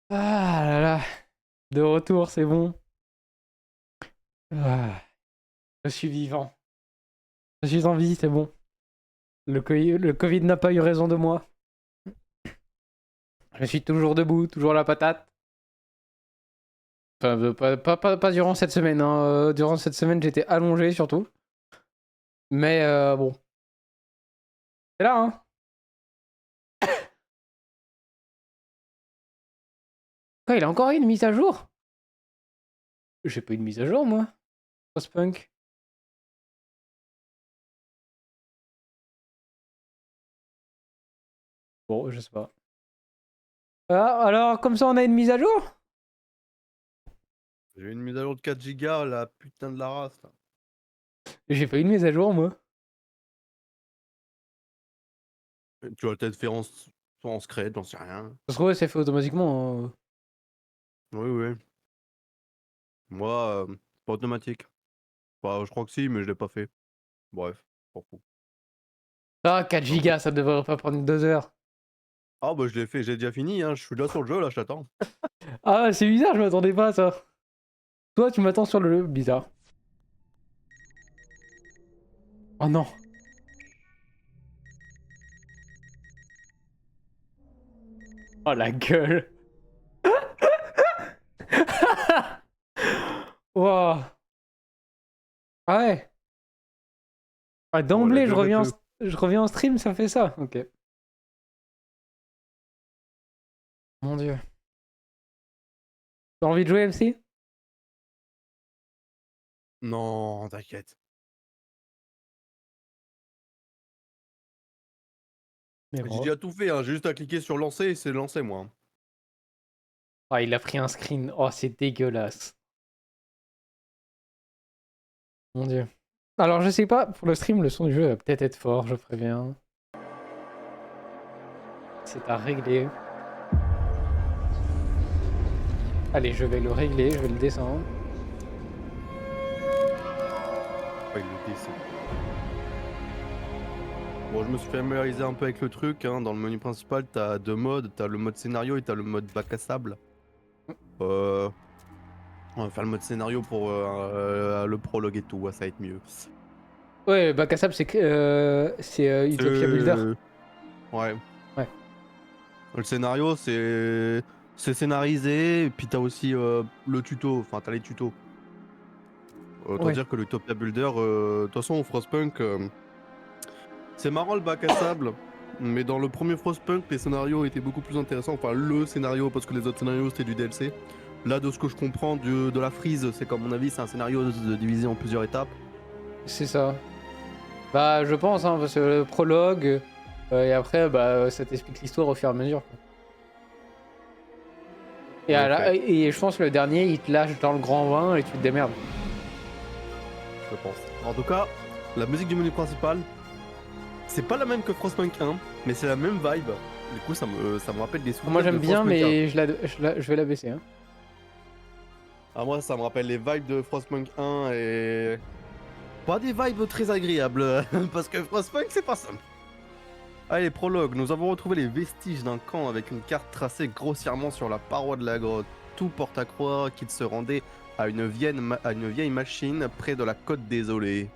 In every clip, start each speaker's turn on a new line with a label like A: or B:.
A: Ah là là, de retour, c'est bon. Ah, je suis vivant. Je suis en vie, c'est bon. Le Covid n'a pas eu raison de moi. Je suis toujours debout, toujours la patate. Enfin, pas durant cette semaine. Hein. Durant cette semaine, j'étais allongé surtout. Mais bon, c'est là, hein. Quoi, il a encore eu une mise à jour? J'ai pas eu de mise à jour, moi. Frostpunk. Bon, je sais pas. Ah, alors, comme ça, on a une mise à jour?
B: J'ai une mise à jour de 4 Go, la putain de la race. Là.
A: J'ai pas eu de mise à jour, moi.
B: Tu vas peut-être faire en secret, j'en sais rien.
A: Ça se trouve, c'est fait automatiquement. Hein.
B: Oui, oui. Moi, pas automatique. Bah, je crois que si, mais je l'ai pas fait. Bref, m'en fous.
A: Ah, 4 gigas, ça devrait pas prendre 2 heures.
B: Ah bah je l'ai fait, j'ai déjà fini, hein. Je suis là sur le jeu, là, je t'attends.
A: Ah, c'est bizarre, je m'attendais pas à ça. Toi, tu m'attends sur le jeu, bizarre. Oh non. Oh la gueule. Wow. Ah ouais. Ah,
B: Bon, la
A: d'emblée,
B: gueule de...
A: je reviens en stream, ça fait ça. Ok. Mon dieu. T'as envie de jouer, MC?
B: Non, t'inquiète.
A: Mais
B: J'ai
A: bon.
B: déjà tout fait, hein. J'ai juste à cliquer sur lancer et c'est lancé, moi.
A: Ah, il a pris un screen. Oh, c'est dégueulasse. Mon dieu. Alors, je sais pas, pour le stream, le son du jeu va peut-être être fort, je préviens. C'est à régler. Allez, je vais le régler, je vais le descendre.
B: Ouais, il le descend. Bon, je me suis familiarisé un peu avec le truc, hein. Dans le menu principal, t'as deux modes. T'as le mode scénario et t'as le mode bac à sable. On va faire le mode scénario pour le prologue et tout, ouais, ça va être mieux.
A: Ouais, bac à sable, c'est Utopia Builder.
B: Ouais.
A: Ouais.
B: Le scénario, c'est scénarisé, et puis t'as aussi le tuto, enfin t'as les tutos. Autant
A: Ouais.
B: dire que le Utopia Builder, de toute façon, au Frostpunk, c'est marrant le bac à sable, mais dans le premier Frostpunk, les scénarios étaient beaucoup plus intéressants. Enfin, le scénario, parce que les autres scénarios c'était du DLC. Là, de ce que je comprends de la frise, c'est qu'à mon avis, c'est un scénario divisé en plusieurs étapes.
A: C'est ça. Bah, je pense, hein, parce que le prologue, et après, bah, ça t'explique l'histoire au fur et à mesure. Quoi.
B: En effet,
A: Et je pense que le dernier, il te lâche dans le grand bain et tu te démerdes.
B: je pense. En tout cas, la musique du menu principal, c'est pas la même que Frostpunk 1, mais c'est la même vibe. Du coup, ça me rappelle des
A: Moi,
B: souvenirs de
A: j'aime bien,
B: Frostpunk 1.
A: mais je vais la baisser. Hein.
B: Ah, moi, ça me rappelle les vibes de Frostpunk 1 et... Pas des vibes très agréables, parce que Frostpunk, c'est pas simple. Allez, prologue. Nous avons retrouvé les vestiges d'un camp avec une carte tracée grossièrement sur la paroi de la grotte. Tout porte à croire qu'il se rendait à une vieille machine près de la côte désolée.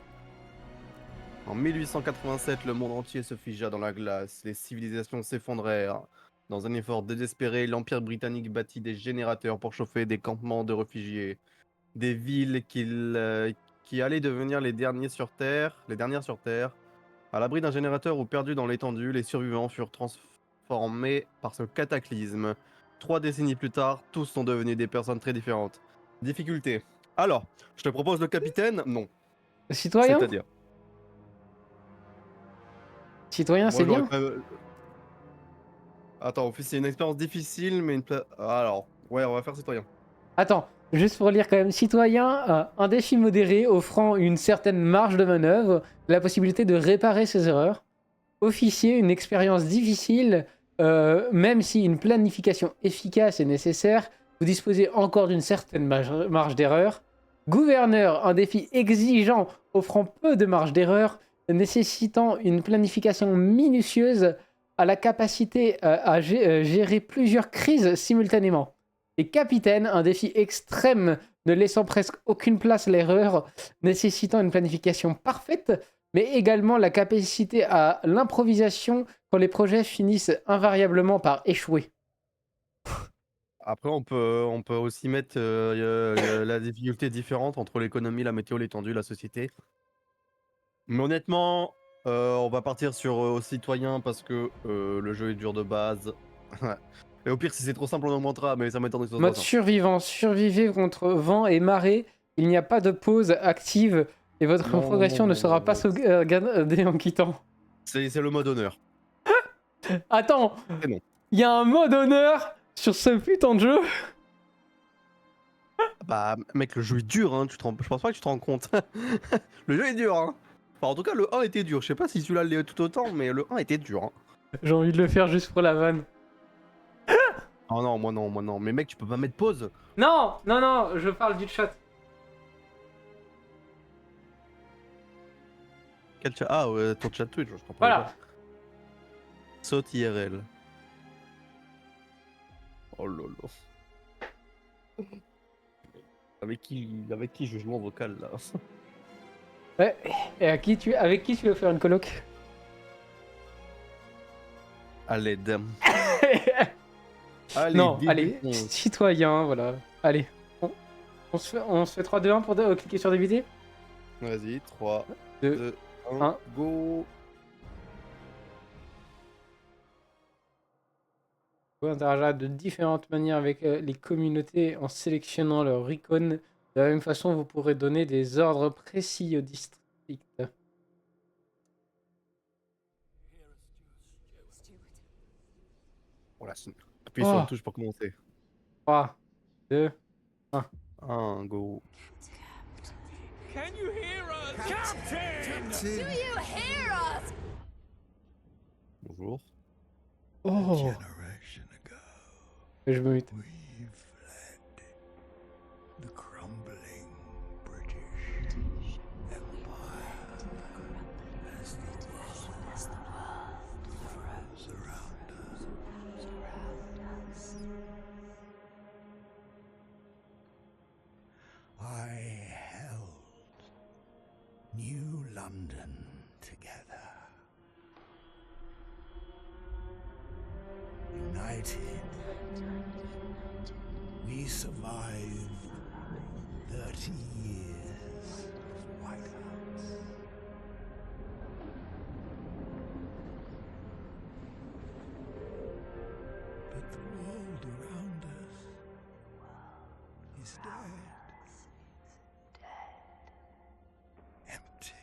B: En 1887, le monde entier se figea dans la glace. Les civilisations s'effondrèrent. Dans un effort désespéré, l'Empire britannique bâtit des générateurs pour chauffer des campements de réfugiés. Des villes qui allaient devenir les dernières sur Terre. À l'abri d'un générateur ou perdus dans l'étendue, les survivants furent transformés par ce cataclysme. 3 décennies plus tard, tous sont devenus des personnes très différentes. Difficulté. Alors, je te propose le capitaine. Non.
A: Citoyen?
B: C'est-à-dire.
A: Citoyen,
B: Moi,
A: c'est
B: j'aurais
A: bien.
B: quand même... Attends, c'est une expérience difficile, mais alors, ouais, on va faire citoyen.
A: Attends, juste pour lire quand même. Citoyen, un défi modéré offrant une certaine marge de manœuvre, la possibilité de réparer ses erreurs. Officier, une expérience difficile, même si une planification efficace est nécessaire, vous disposez encore d'une certaine marge d'erreur. Gouverneur, un défi exigeant offrant peu de marge d'erreur, nécessitant une planification minutieuse à la capacité à gérer plusieurs crises simultanément. Et capitaine, un défi extrême ne laissant presque aucune place à l'erreur, nécessitant une planification parfaite, mais également la capacité à l'improvisation quand les projets finissent invariablement par échouer.
B: Après, on peut aussi mettre la difficulté différente entre l'économie, la météo, l'étendue, la société. Mais honnêtement, on va partir sur citoyen parce que le jeu est dur de base. Et au pire, si c'est trop simple, on augmentera, mais ça m'étonne que ce soit trop
A: Mode
B: simple.
A: survivant, survivez contre vent et marée. Il n'y a pas de pause active et votre
B: Non, non, non,
A: progression ne
B: non, non,
A: sera pas
B: non.
A: sauvegardée en quittant.
B: C'est le mode honneur.
A: Attends,
B: C'est non.
A: il y a un mode honneur sur ce putain de jeu.
B: Bah, mec, le jeu est dur, hein. Je pense pas que tu te rends compte. Le jeu est dur, hein. Enfin, en tout cas, le 1 était dur. Je sais pas si celui-là l'est tout autant, mais le 1 était dur, hein.
A: J'ai envie de le faire juste pour la vanne.
B: Oh non, moi non, moi non. Mais mec, tu peux pas mettre pause.
A: Non, non, non, je parle du chat.
B: Quel chat? Ah, ouais, ton chat Twitch, je t'en parlais
A: Voilà.
B: pas. Saute IRL. Oh lolo. Avec qui je joue en vocal là?
A: Ouais. Et avec qui tu veux faire une coloc?
B: Allez, dame. Allez,
A: Non, allez,
B: débutons.
A: citoyen, voilà. Allez, on se fait 3, 2, 1 pour cliquer sur débuter.
B: Vas-y, 3,
A: 2,
B: 2, 1,
A: 1.
B: go.
A: Vous pouvez interagir de différentes manières avec les communautés en sélectionnant leur icône. De la même façon, vous pourrez donner des ordres précis au district.
B: Voilà, appuie sur une
A: Oh,
B: touche pour commencer.
A: 3, 2, 1.
B: 1, go.
C: Can you hear us? Captain!
D: Do you hear us?
B: Bonjour.
A: Oh,
E: Generation ago,
A: je me mute.
E: we fled the crumbling British Empire as the world froze around us. I held New London together. United, we survived 30 years of whiteouts. But the world around us is dead. Empty.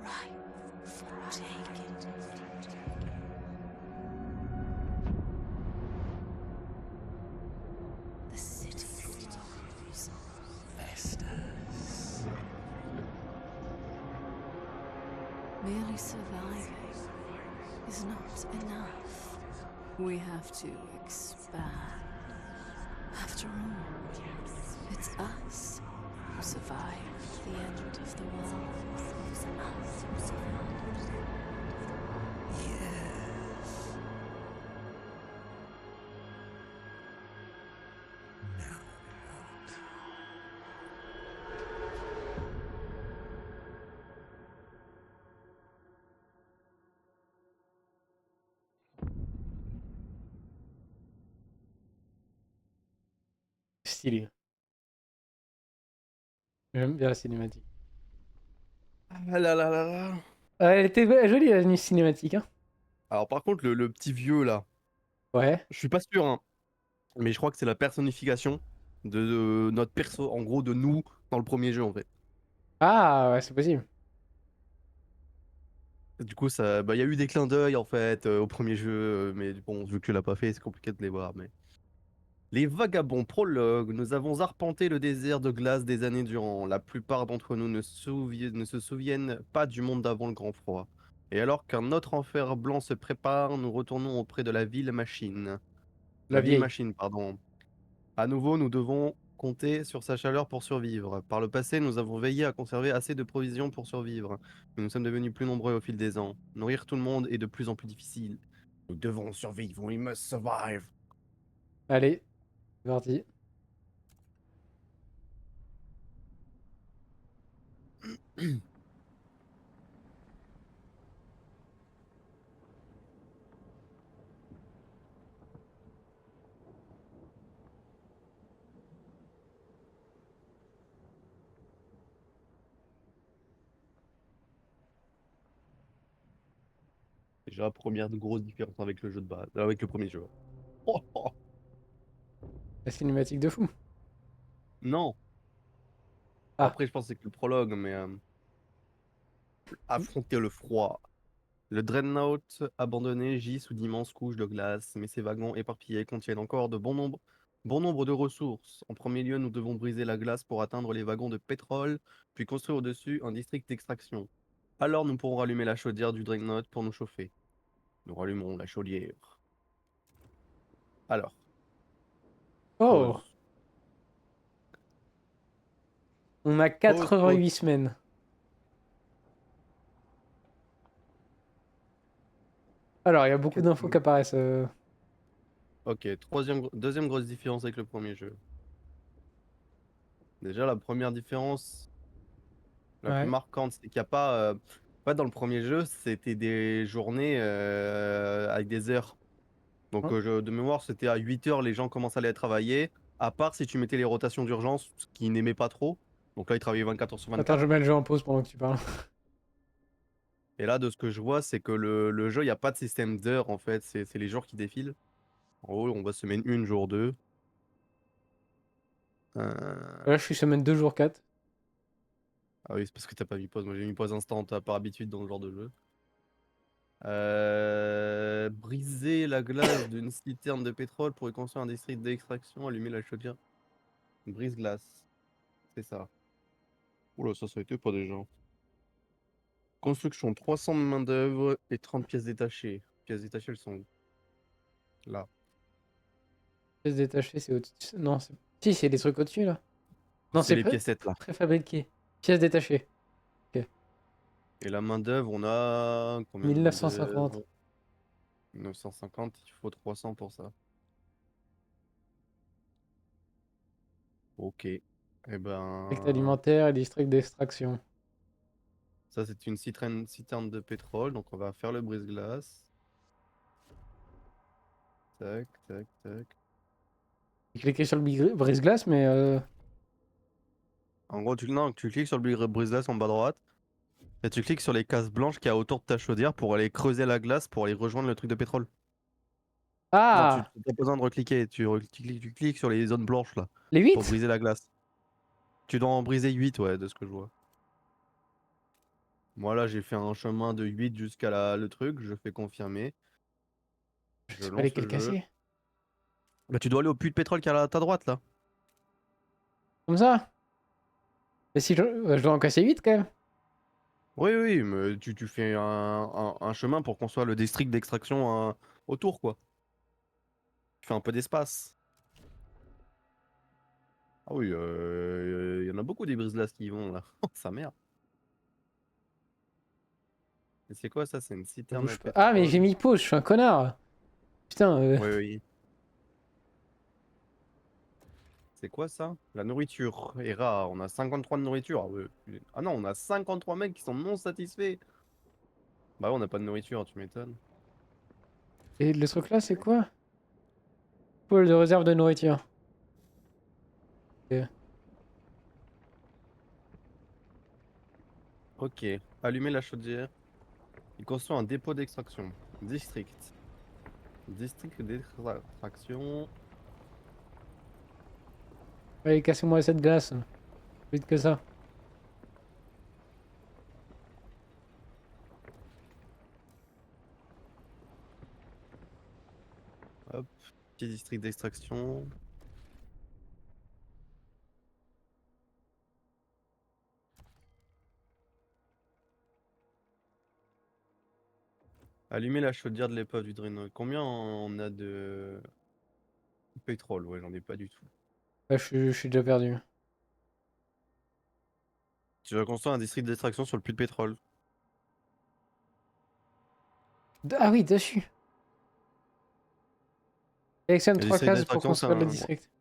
D: Right for taking. The city falls.
E: Vestas.
F: Merely surviving is not enough. We have to expand. After all, it's us who survived the end of the world.
E: Yes. Now it hurts.
A: Stylé. J'aime bien la cinématique.
B: Ah là là là là.
A: Elle était jolie la cinématique, hein.
B: Alors par contre, le petit vieux là,
A: Ouais.
B: je suis pas sûr, hein, mais je crois que c'est la personnification de notre perso, en gros de nous dans le premier jeu en fait.
A: Ah, ouais, c'est possible.
B: Du coup, ça, bah, y a eu des clins d'œil en fait au premier jeu, mais bon, vu que tu l'as pas fait, c'est compliqué de les voir. Mais les vagabonds prologue. Nous avons arpenté le désert de glace des années durant. La plupart d'entre nous ne se souviennent pas du monde d'avant le grand froid. Et alors qu'un autre enfer blanc se prépare, nous retournons auprès de la ville machine.
A: La
B: La ville
A: vieille.
B: machine, pardon. À nouveau, nous devons compter sur sa chaleur pour survivre. Par le passé, nous avons veillé à conserver assez de provisions pour survivre, mais nous sommes devenus plus nombreux au fil des ans. Nourrir tout le monde est de plus en plus difficile. Nous devons survivre, we must survive.
A: Allez, c'est parti.
B: Déjà, la première grosse différence avec le jeu de base, avec le premier jeu. Oh, oh.
A: La cinématique de fou.
B: Non.
A: Ah,
B: Après, je pense que c'est que le prologue, mais affronter le froid. Le Dreadnought abandonné gît sous d'immenses couches de glace, mais ses wagons éparpillés contiennent encore de bon nombre de ressources. En premier lieu, nous devons briser la glace pour atteindre les wagons de pétrole, puis construire au-dessus un district d'extraction. Alors nous pourrons rallumer la chaudière du Dreadnought pour nous chauffer. Nous rallumerons la chaudière. Alors,
A: oh,
B: pause.
A: on a
B: Pause, pause.
A: 88 semaines. Alors, il y a beaucoup d'infos qui apparaissent.
B: Ok, deuxième grosse différence avec le premier jeu. Déjà, la première différence, la plus
A: Ouais.
B: marquante, c'est qu'il n'y a pas. En fait, dans le premier jeu, c'était des journées avec des heures. Donc,
A: Hein.
B: de mémoire, c'était à 8 heures, les gens commençaient à aller travailler. À part si tu mettais les rotations d'urgence, ce qu'ils n'aimaient pas trop. Donc là, ils travaillaient 24 heures sur
A: Attends,
B: 24.
A: je mets le jeu en pause pendant que tu parles.
B: Et là, de ce que je vois, c'est que le jeu, il n'y a pas de système d'heures, en fait. C'est les jours qui défilent. En gros, on va semaine 1, jour 2.
A: Là, je suis semaine 2 jours 4.
B: Ah oui, c'est parce que t'as pas mis pause. Moi, j'ai mis pause instant par habitude dans le genre de jeu. Briser la glace d'une citerne de pétrole pour y construire un district d'extraction, allumer la chaudière. Brise-glace. C'est ça. Oula, ça a été pas déjà. Construction, 300 de main-d'œuvre et 30 pièces détachées. Pièces détachées, elles sont où? Là.
A: Pièces détachées, c'est au-dessus. Non, c'est. Si, c'est des trucs au-dessus là. Non,
B: C'est
A: c'est
B: les piécettes là.
A: préfabriqué. Pièces détachées. Ok.
B: Et la main-d'œuvre, on a combien de
A: 1950.
B: main-d'œuvre? 950, il faut 300 pour ça. Ok. Eh
A: District
B: ben,
A: alimentaire et district d'extraction.
B: ça c'est une citerne de pétrole, donc on va faire le brise-glace. Tac, tac, tac.
A: J'ai cliqué sur le brise-glace, mais.
B: En gros, non, tu cliques sur le brise-glace en bas à droite, et tu cliques sur les cases blanches qu'il y a autour de ta chaudière pour aller creuser la glace pour aller rejoindre le truc de pétrole. Non, tu
A: Ah,
B: n'as pas besoin de recliquer, tu cliques sur les zones blanches là,
A: les
B: pour
A: 8.
B: briser la glace. Tu dois en briser 8, ouais, de ce que je vois. Moi là, j'ai fait un chemin de 8 jusqu'à le truc, je fais confirmer,
A: Je
B: je
A: sais pas
B: lance
A: lesquels
B: le jeu.
A: casser.
B: Bah, tu dois aller au puits de pétrole qui est à ta droite là.
A: Comme ça. Mais si je dois en casser 8 quand même.
B: Oui, oui, mais tu fais un chemin pour construire le district d'extraction autour, quoi. Tu fais un peu d'espace. Ah oui, il y en a beaucoup des brise-glaces qui y vont là. Oh, sa mère. Et c'est quoi ça? C'est une
A: Ça
B: citerne à
A: bouge pas. Ah, mais j'ai
B: pétrole.
A: mis pause, je suis un connard. Putain,
B: Oui, oui. C'est quoi ça? La nourriture est rare. On a 53 de nourriture. Ah, ouais. Ah non, on a 53 mecs qui sont non satisfaits. Bah ouais, on n'a pas de nourriture, tu m'étonnes.
A: et le truc là, c'est quoi? Pôle de réserve de nourriture. Ok.
B: Ok, allumer la chaudière. Il construit un dépôt d'extraction. District. District d'extraction.
A: Allez, cassez-moi cette glace. Vite que ça.
B: Hop, petit district d'extraction. Allumer la chaudière de l'épave du Dreadnought. Combien on a de pétrole? Ouais, j'en ai pas du tout.
A: Ouais, je suis déjà perdu.
B: Tu vas construire un district d'extraction sur le puits de pétrole.
A: Ah oui, dessus. Sélectionne
B: Le
A: 3
B: district
A: cases pour
B: d'extraction,
A: construire le
B: c'est un-
A: district.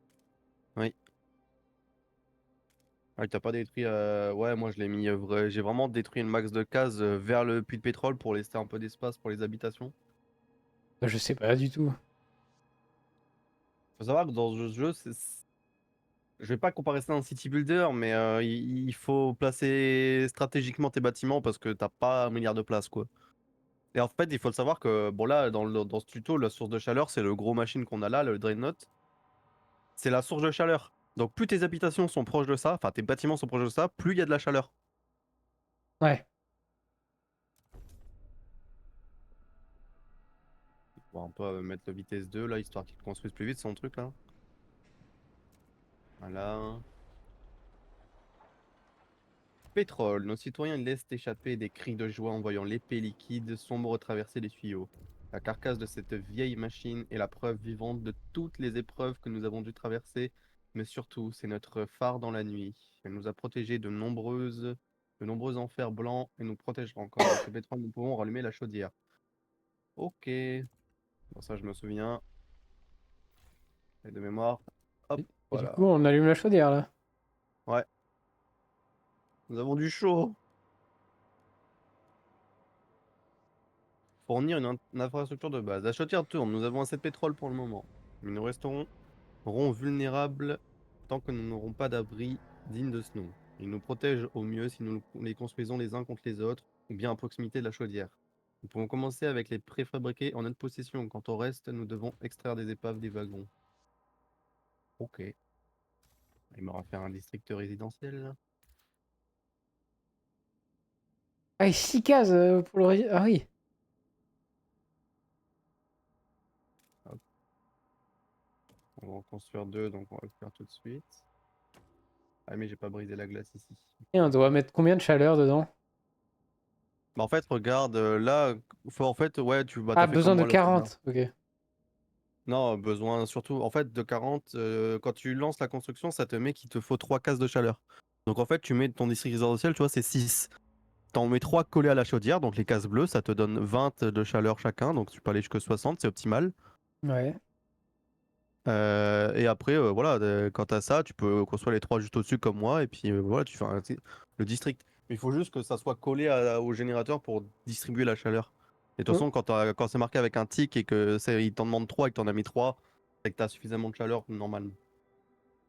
B: Ah, t'as pas détruit. Ouais, moi je l'ai mis. J'ai vraiment détruit le max de cases vers le puits de pétrole pour laisser un peu d'espace pour les habitations.
A: Je sais pas du tout.
B: Faut savoir que dans ce jeu, je vais pas comparer ça à un city builder, mais il faut placer stratégiquement tes bâtiments parce que t'as pas un milliard de places, quoi. Et en fait, il faut le savoir que, bon, là, dans ce tuto, la source de chaleur, c'est le gros machine qu'on a là, le Dreadnought. C'est la source de chaleur. Donc, plus tes habitations sont proches de ça, enfin, tes bâtiments sont proches de ça, plus il y a de la chaleur.
A: Ouais.
B: On va un peu mettre le vitesse 2 là, histoire qu'il construise plus vite son truc là. Voilà. Pétrole. Nos citoyens laissent échapper des cris de joie en voyant l'épée liquide sombre traverser les tuyaux. La carcasse de cette vieille machine est la preuve vivante de toutes les épreuves que nous avons dû traverser, mais surtout, c'est notre phare dans la nuit. Elle nous a protégés de nombreux enfers blancs et nous protégera encore. Avec ce pétrole, nous pouvons rallumer la chaudière. Ok. Bon, ça, je me souviens. Et de mémoire. Hop,
A: Et du
B: voilà.
A: coup, on allume la chaudière là.
B: Ouais. Nous avons du chaud. Fournir une infrastructure de base. La chaudière tourne. Nous avons assez de pétrole pour le moment. Mais nous resterons vulnérables tant que nous n'aurons pas d'abri digne de ce nom. Ils nous protègent au mieux si nous les construisons les uns contre les autres ou bien à proximité de la chaudière. Nous pouvons commencer avec les préfabriqués en notre possession. Quant au reste, nous devons extraire des épaves des wagons. Ok. Il m'aura fait un district résidentiel là.
A: Ah, et 6 cases pour le. Ah oui.
B: On va en construire deux, donc on va le faire tout de suite. Ah mais j'ai pas brisé la glace ici.
A: Et on doit mettre combien de chaleur dedans?
B: Bah en fait, regarde, là, en fait, ouais,
A: Ah,
B: t'as fait comme
A: besoin de
B: moi là, c'est bien.
A: 40. Ok.
B: Non, besoin surtout, en fait, de 40, quand tu lances la construction, ça te met qu'il te faut 3 cases de chaleur. Donc en fait, tu mets ton district résidentiel, tu vois, c'est 6. T'en mets 3 collés à la chaudière, donc les cases bleues, ça te donne 20 de chaleur chacun, donc tu peux aller jusqu'à 60, c'est optimal.
A: Ouais.
B: Et après, voilà, quand t'as ça, tu peux construire les 3 juste au-dessus comme moi, et puis voilà, tu fais le district. Mais il faut juste que ça soit collé au générateur pour distribuer la chaleur. Et de toute
A: Mm.
B: façon, quand c'est marqué avec un tic et que il t'en demande 3 et que t'en as mis 3, c'est que t'as suffisamment de chaleur normalement.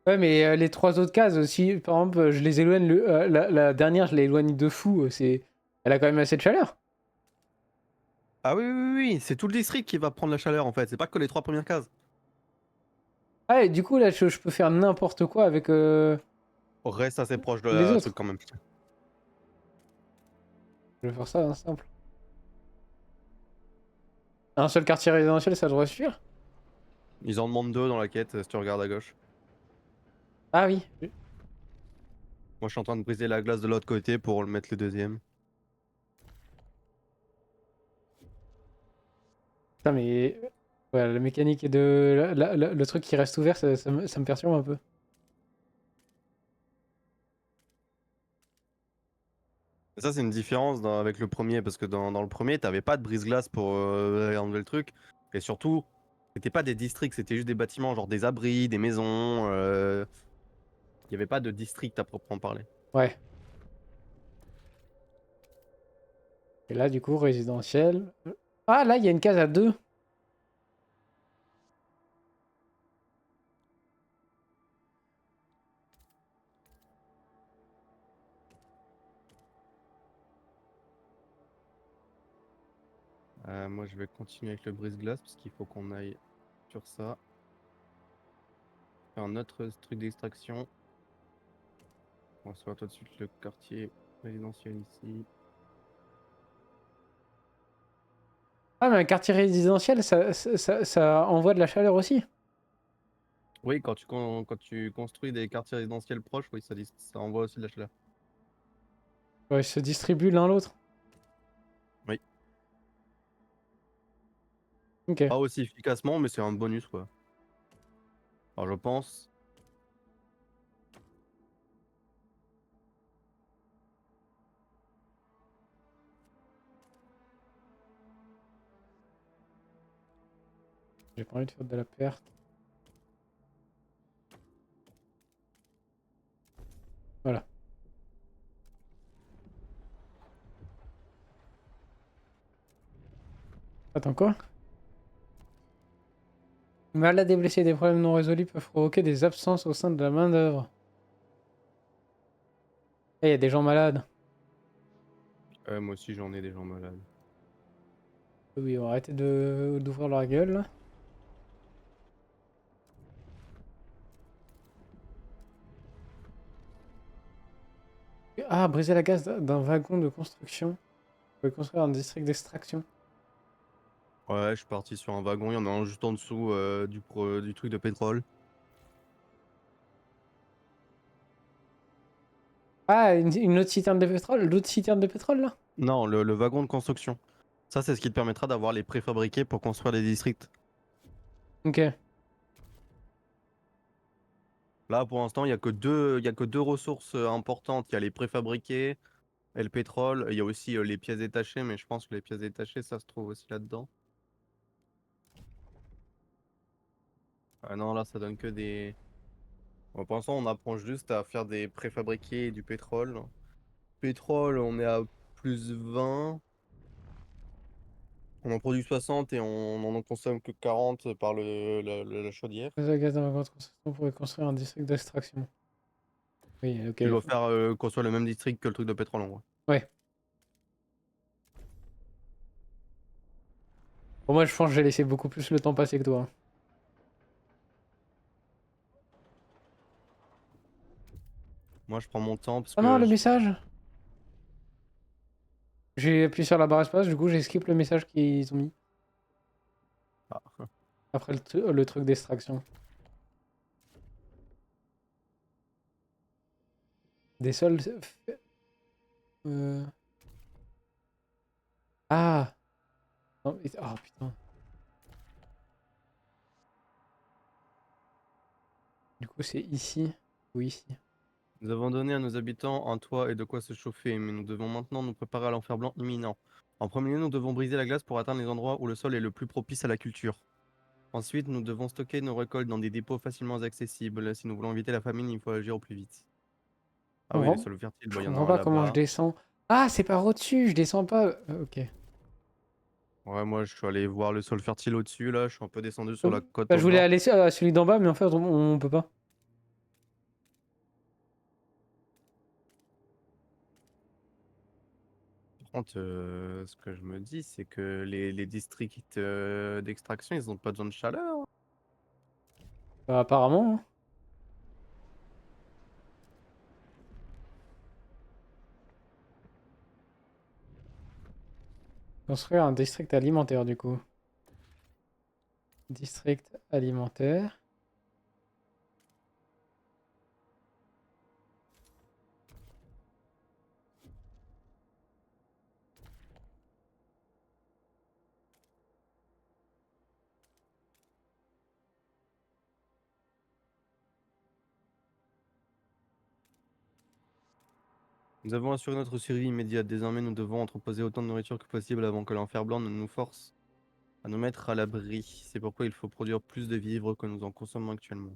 A: Ouais, mais les 3 autres cases aussi, par exemple, je les éloigne. La dernière, je l'ai éloigne de fou. Elle a quand même assez de chaleur.
B: Ah oui, oui, oui, oui, c'est tout le district qui va prendre la chaleur en fait, c'est pas que les 3 premières cases.
A: Ah, et du coup, là, je peux faire n'importe quoi avec
B: On reste assez proche de
A: les
B: la truc
A: autres.
B: quand même.
A: Je vais faire ça, hein, simple. Un seul quartier résidentiel, ça devrait suffire?
B: Ils en demandent 2 dans la quête, si tu regardes à gauche.
A: Ah oui.
B: Moi je suis en train de briser la glace de l'autre côté pour le mettre le deuxième.
A: Putain, mais ouais, la mécanique de le truc qui reste ouvert, ça me perturbe un peu.
B: Et ça, c'est une différence avec le premier, parce que dans le premier, t'avais pas de brise-glace pour enlever le truc. Et surtout, c'était pas des districts, c'était juste des bâtiments, genre des abris, des maisons. Il y avait pas de district à proprement parler.
A: Ouais. Et là, du coup, résidentiel. Ah, là, il y a une case à 2.
B: Moi, je vais continuer avec le brise-glace, parce qu'il faut qu'on aille sur ça. Faire un autre truc d'extraction. On va se faire tout de suite le quartier résidentiel ici.
A: Ah, mais un quartier résidentiel, ça envoie de la chaleur aussi.
B: Oui, quand tu construis des quartiers résidentiels proches, oui, ça envoie aussi de la chaleur.
A: Ouais, ils se distribuent l'un l'autre.
B: Oui.
A: Ok.
B: Pas aussi efficacement, mais c'est un bonus, quoi. Alors, je pense.
A: J'ai pas envie de faire de la perte. Voilà. Attends quoi? Malades et blessés, des problèmes non résolus peuvent provoquer des absences au sein de la main-d'œuvre. Il y a des gens malades.
B: Moi aussi j'en ai des gens malades.
A: Oui, on va arrêter d'ouvrir leur gueule. Là. Ah, briser la gaz d'un wagon de construction. Vous pouvez construire un district d'extraction.
B: Ouais, je suis parti sur un wagon, il y en a un juste en dessous du truc de pétrole.
A: Ah, une autre citerne de pétrole? L'autre citerne de pétrole là?
B: Non, le wagon de construction. Ça, c'est ce qui te permettra d'avoir les préfabriqués pour construire les districts.
A: Ok.
B: Là, pour l'instant, il y a que deux ressources importantes. Il y a les préfabriqués et le pétrole. Il y a aussi les pièces détachées, mais je pense que les pièces détachées, ça se trouve aussi là-dedans. Ah non, là, ça donne que des... Bon, pour l'instant, on apprend juste à faire des préfabriqués et du pétrole. Pétrole, on est à plus 20. On en produit 60 et on en consomme que 40 par la chaudière.
A: Briser la gaz d'un wagon de construction pour construire un district d'extraction. Oui, ok.
B: Tu dois faire construire le même district que le truc de pétrole en gros.
A: Ouais. Bon, moi je pense que j'ai laissé beaucoup plus le temps passer que toi.
B: Moi, je prends mon temps parce
A: Oh non,
B: que
A: le message! J'ai appuyé sur la barre espace, du coup j'ai skip le message qu'ils ont mis.
B: Ah.
A: Après le truc d'extraction. Des sols... Ah! Non, oh putain. Du coup c'est ici ou ici.
B: Nous avons donné à nos habitants un toit et de quoi se chauffer, mais nous devons maintenant nous préparer à l'enfer blanc imminent. En premier lieu, nous devons briser la glace pour atteindre les endroits où le sol est le plus propice à la culture. Ensuite, nous devons stocker nos récoltes dans des dépôts facilement accessibles. Si nous voulons éviter la famine, il faut agir au plus vite.
A: Je
B: Ah oui, les
A: comprends,
B: sols fertiles,
A: je
B: bah, il y en a
A: comprends
B: un
A: pas comment je
B: là-bas.
A: descends. Ah, c'est par au-dessus, je descends pas. Ok.
B: Ouais, moi, je suis allé voir le sol fertile au-dessus, là. Je suis un peu descendu sur la côte
A: Bah,
B: au
A: je voulais
B: bord.
A: aller sur celui d'en bas, mais en fait on peut pas.
B: Par contre, ce que je me dis, c'est que les districts d'extraction, ils ont pas besoin de chaleur.
A: Bah, apparemment. Hein. Construire un district alimentaire du coup. District alimentaire.
B: Nous avons assuré notre survie immédiate. Désormais, nous devons entreposer autant de nourriture que possible avant que l'enfer blanc ne nous force à nous mettre à l'abri. C'est pourquoi il faut produire plus de vivres que nous en consommons actuellement.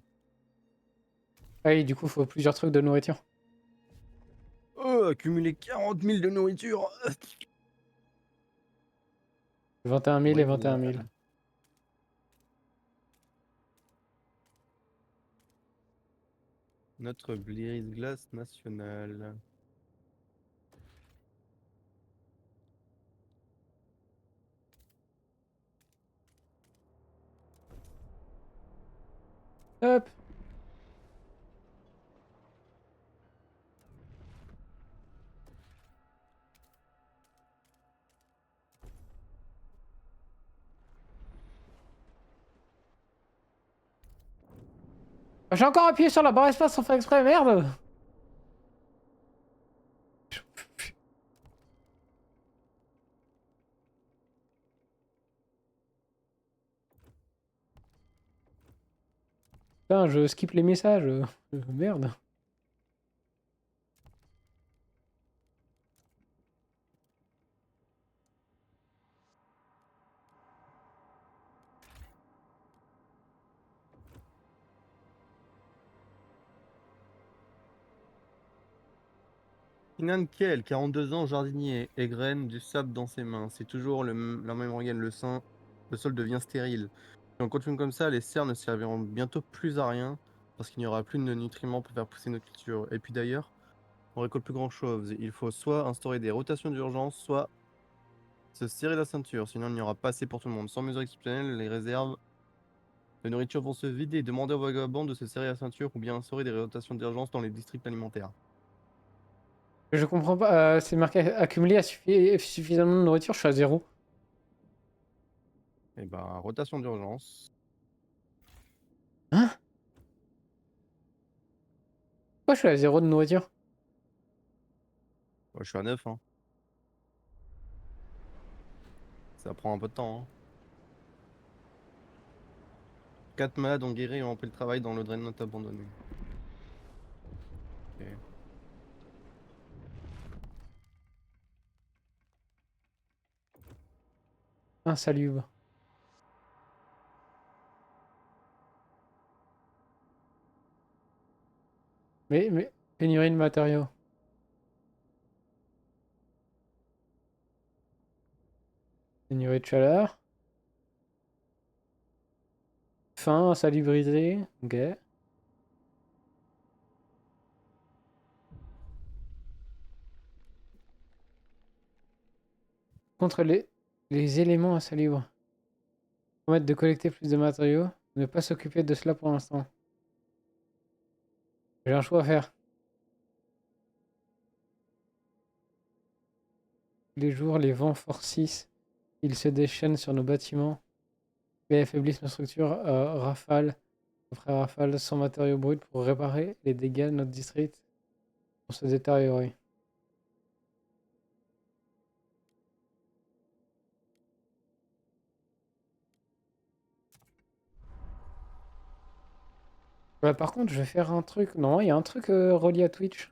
A: Ah oui, du coup faut plusieurs trucs de nourriture.
B: Oh, accumuler 40 000 de nourriture.
A: 21 000 et
B: Oui,
A: 21 000.
B: notre brise-glace nationale.
A: Hop. J'ai encore appuyé sur la barre espace sans faire exprès, merde! Putain, je skip les messages. Merde.
B: Kinan Kiel, 42 ans, jardinier, égrène du sable dans ses mains. C'est toujours la même organe, le sol devient stérile. Si on continue comme ça, les serres ne serviront bientôt plus à rien parce qu'il n'y aura plus de nutriments pour faire pousser nos cultures. Et puis d'ailleurs, on récolte plus grand chose. Il faut soit instaurer des rotations d'urgence, soit se serrer la ceinture, sinon il n'y aura pas assez pour tout le monde. Sans mesure exceptionnelle, les réserves de nourriture vont se vider. Demandez aux vagabonds de se serrer la ceinture ou bien instaurer des rotations d'urgence dans les districts alimentaires.
A: Je comprends pas. C'est marqué accumuler suffisamment de nourriture, je suis à 0.
B: Et ben, rotation d'urgence.
A: Hein? Pourquoi je suis à 0 de nourriture?
B: Ouais, je suis à 9, hein. Ça prend un peu de temps, hein. 4 malades ont guéri et ont repris le travail dans le drainage abandonné. Ok.
A: Insalubre. Mais, pénurie de matériaux. Pénurie de chaleur. Faim, insalubrité. Ok. Contre les éléments insalubres. Permettre de collecter plus de matériaux. Ne pas s'occuper de cela pour l'instant. J'ai un choix à faire. Tous les jours, les vents forcissent. Ils se déchaînent sur nos bâtiments et affaiblissent nos structures. Rafale, après rafale, sans matériaux bruts pour réparer les dégâts de notre district vont se détériorer. Ouais, par contre, je vais faire un truc. Non, il y a un truc relié à Twitch.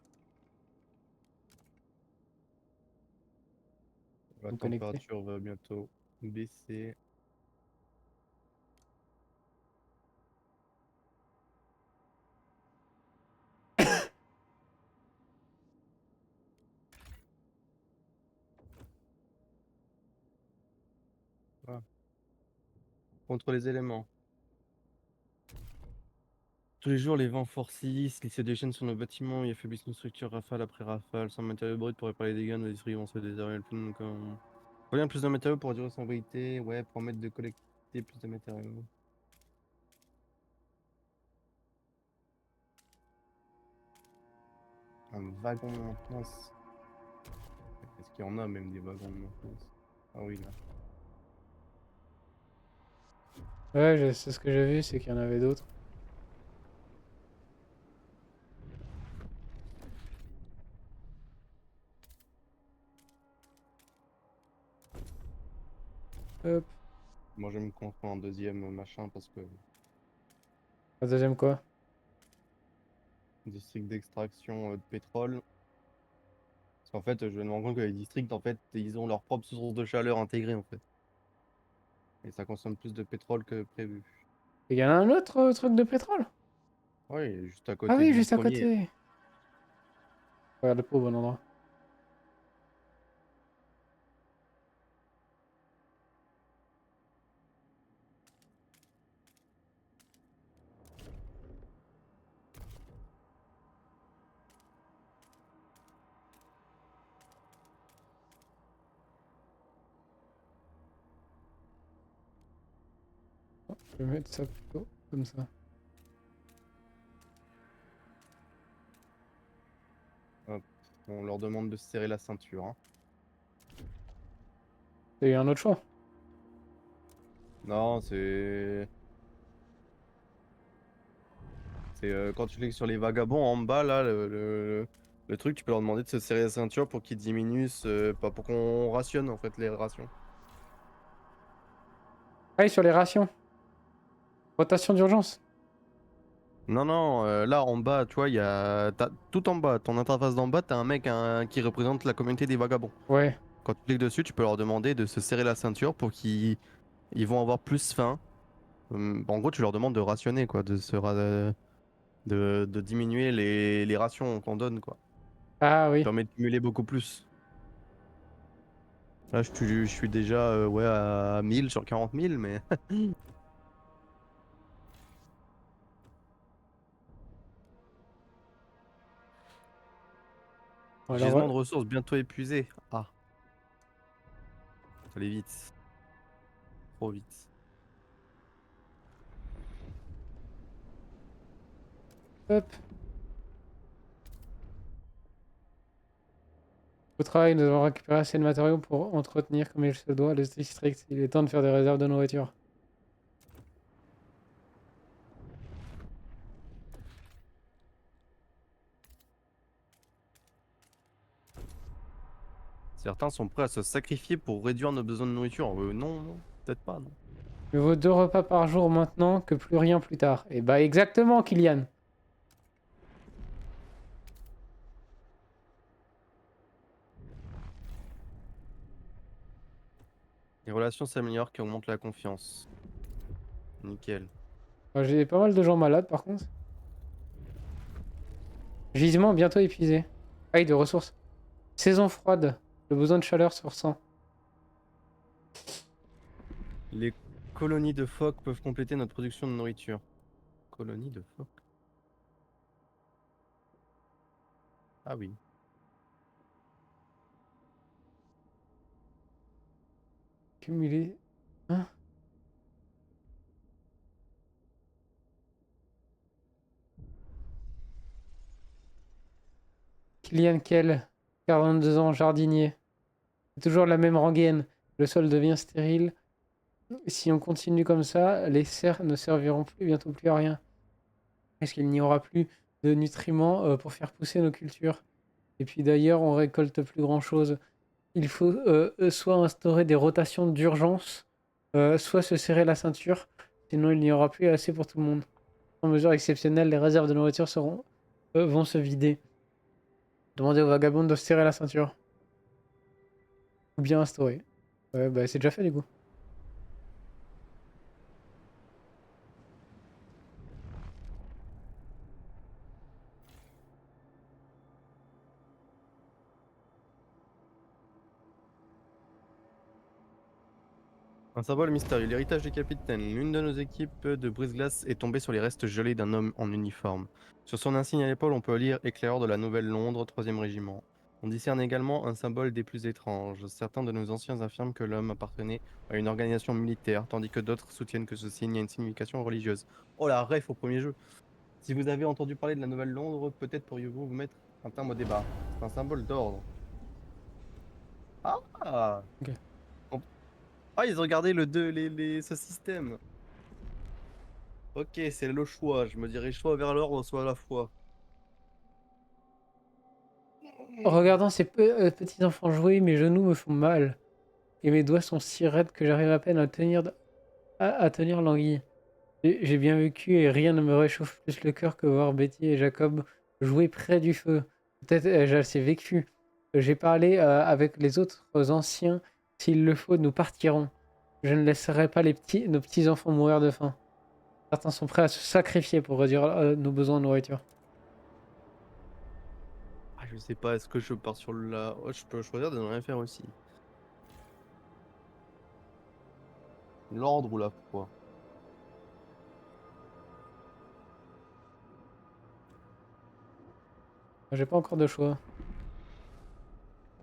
B: La
A: Vous connecter.
B: température va bientôt baisser. Voilà. Contre les éléments. Tous les jours, les vents forcissent, ils se déchaînent sur nos bâtiments, ils affaiblissent nos structures rafale après rafale, sans matériaux bruts pour réparer les dégâts, nos districts vont se détériorer le plus comme... Combien plus de matériaux pour réduire son qualité? Ouais, pour permettre de collecter plus de matériaux. Un wagon de maintenance. Est-ce qu'il y en a même des wagons de maintenance? Ah oui, là.
A: Ouais, c'est ce que j'ai vu, c'est qu'il y en avait d'autres. Hop.
B: Moi, je vais me construire un deuxième machin parce que
A: La deuxième quoi?
B: district d'extraction de pétrole. Parce qu'en fait, je me rends compte que les districts, en fait, ils ont leur propre source de chaleur intégrée, en fait. Et ça consomme plus de pétrole que prévu.
A: Il y en a un autre truc de pétrole?
B: Ouais, juste à
A: Ah
B: côté
A: oui,
B: du
A: juste à
B: premier.
A: côté. Regarde pas au bon endroit. Je vais mettre ça plutôt comme ça.
B: Hop. On leur demande de se serrer la ceinture, hein.
A: Il y a un autre choix.
B: Non, c'est... C'est quand tu cliques sur les vagabonds en bas, là, le truc, tu peux leur demander de se serrer la ceinture pour qu'ils diminuent, pas pour qu'on rationne, en fait, les rations.
A: Ah oui, sur les rations. Rotation d'urgence.
B: Non, non, là en bas, tu vois, il y a. Tout en bas, ton interface d'en bas, t'as un mec qui représente la communauté des vagabonds.
A: Ouais.
B: Quand tu cliques dessus, tu peux leur demander de se serrer la ceinture pour qu'ils vont avoir plus faim. En gros, tu leur demandes de rationner, quoi, de diminuer les rations qu'on donne, quoi.
A: Ah
B: Ça
A: oui.
B: permet de cumuler beaucoup plus. Là, je suis déjà ouais, à 1000 sur 40 000, mais
A: Alors,
B: gisement de ressources bientôt épuisé. Ah, ça allait vite. Trop vite.
A: hop. Au travail, nous avons récupéré assez de matériaux pour entretenir comme il se doit le district. Il est temps de faire des réserves de nourriture.
B: Certains sont prêts à se sacrifier pour réduire nos besoins de nourriture. Non, non, peut-être pas, non.
A: Mieux vaut 2 repas par jour maintenant que plus rien plus tard. Et bah exactement, Kylian.
B: Les relations s'améliorent qui augmentent la confiance. Nickel.
A: J'ai pas mal de gens malades par contre. Gisement bientôt épuisé. Faille de ressources. Saison froide. Le besoin de chaleur se ressent.
B: Les colonies de phoques peuvent compléter notre production de nourriture. Colonies de phoques? Ah oui.
A: Cumulé. Hein? Kylian Kell, 42 ans, jardinier. C'est toujours la même rengaine. Le sol devient stérile. Si on continue comme ça, les serres ne serviront plus bientôt plus à rien. Est-ce qu'il n'y aura plus de nutriments pour faire pousser nos cultures? Et puis d'ailleurs, on récolte plus grand-chose. Il faut soit instaurer des rotations d'urgence, soit se serrer la ceinture. Sinon, il n'y aura plus assez pour tout le monde. En mesure exceptionnelle, les réserves de nourriture vont se vider. Demandez aux vagabonds de se serrer la ceinture. Ou bien instaurer. Ouais, bah c'est déjà fait du coup.
B: Un symbole mystérieux, l'héritage du capitaine. L'une de nos équipes de brise-glace est tombée sur les restes gelés d'un homme en uniforme. Sur son insigne à l'épaule, on peut lire éclaireur de la Nouvelle-Londres, 3e régiment. On discerne également un symbole des plus étranges. Certains de nos anciens affirment que l'homme appartenait à une organisation militaire, tandis que d'autres soutiennent que ce signe a une signification religieuse. Oh la ref au premier jeu! Si vous avez entendu parler de la Nouvelle-Londres, peut-être pourriez-vous vous mettre un terme au débat. C'est un symbole d'ordre. Ah!
A: Ok.
B: Ah, ils ont gardé ce système. Ok, c'est le choix. Je me dirais soit vers l'ordre, soit à la foi.
A: En regardant ces petits enfants jouer, mes genoux me font mal. Et mes doigts sont si raides que j'arrive à peine à tenir l'anguille. J'ai bien vécu et rien ne me réchauffe plus le cœur que voir Betty et Jacob jouer près du feu. Peut-être j'ai assez vécu. J'ai parlé avec les autres anciens. S'il le faut, nous partirons. Je ne laisserai pas nos petits enfants mourir de faim. Certains sont prêts à se sacrifier pour réduire nos besoins de nourriture.
B: Ah, je sais pas, est-ce que je pars sur la... Oh, je peux choisir de ne rien faire aussi. L'ordre ou la foi?
A: J'ai pas encore de choix.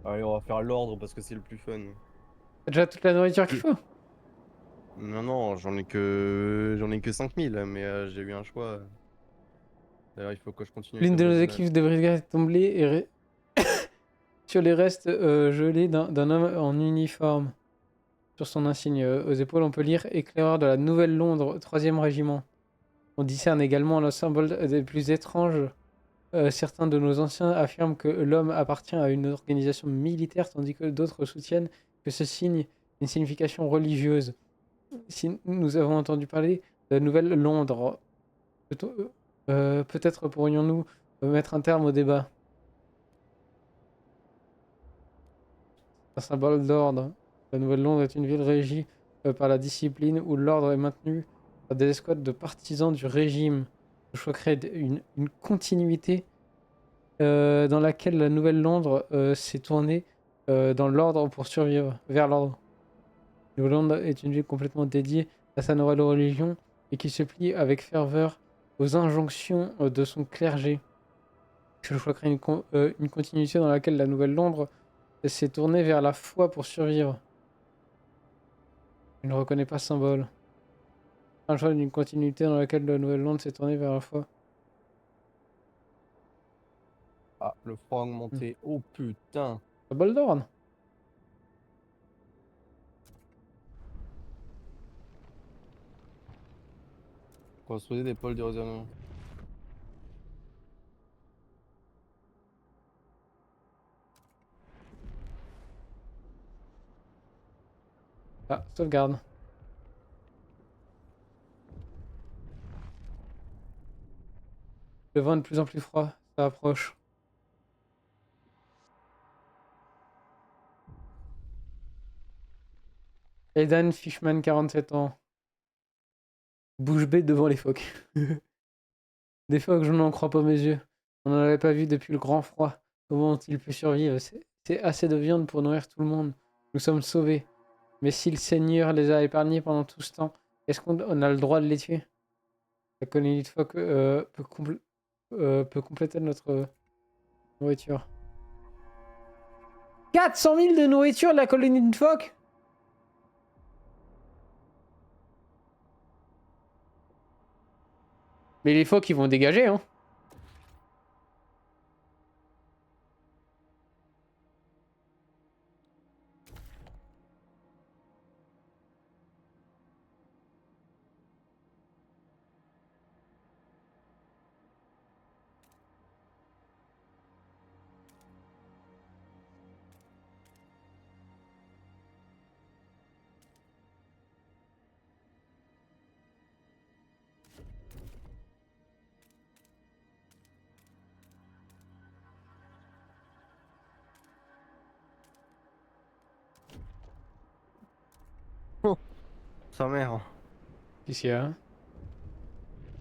B: Allez, on va faire l'ordre parce que c'est le plus fun.
A: T'as déjà toute la nourriture qu'il faut?
B: Non, non, j'en ai que 5000, mais j'ai eu un choix. D'ailleurs, il faut que je continue avec
A: L'une
B: la
A: de nos
B: brise-glace.
A: équipes de brigade est tombée sur les restes gelés d'un homme en uniforme. Sur son insigne aux épaules, on peut lire éclaireur de la Nouvelle-Londres, 3e régiment. On discerne également le symbole des plus étranges. Certains de nos anciens affirment que l'homme appartient à une organisation militaire, tandis que d'autres soutiennent que ce signe a une signification religieuse. Si nous avons entendu parler de la Nouvelle-Londres, peut-être pourrions-nous mettre un terme au débat. Un symbole d'ordre. La Nouvelle-Londres est une ville régie par la discipline où l'ordre est maintenu par des escouades de partisans du régime. Le choix crée une continuité dans laquelle la Nouvelle-Londres s'est tournée dans l'ordre pour survivre, vers l'ordre. Nouvelle-Londres est une ville complètement dédiée à sa nouvelle religion et qui se plie avec ferveur aux injonctions de son clergé. Je choix crée une continuité dans laquelle la Nouvelle-Londres s'est tournée vers la foi pour survivre. Je ne reconnais pas ce symbole. Un choix d'une continuité dans laquelle la Nouvelle-Londres s'est tournée vers la foi.
B: Ah, le froid a augmenté. Oh putain.
A: Symbole d'ordre.
B: Construisez des pôles de raisonnement.
A: Ah, sauvegarde. Le vent est de plus en plus froid, ça approche. Aidan Fishman, 47 ans. Bouche bée devant les phoques. Des phoques, je n'en crois pas mes yeux. On n'en avait pas vu depuis le grand froid. Comment ont-ils pu survivre? C'est assez de viande pour nourrir tout le monde. Nous sommes sauvés. Mais si le Seigneur les a épargnés pendant tout ce temps, est-ce qu'on a le droit de les tuer? La colonie de phoques peut compléter notre nourriture. 400 000 de nourriture de la colonie de phoques? Mais les phoques, ils vont dégager, hein.
B: Sa mère.
A: Qu'est-ce qu'il y a?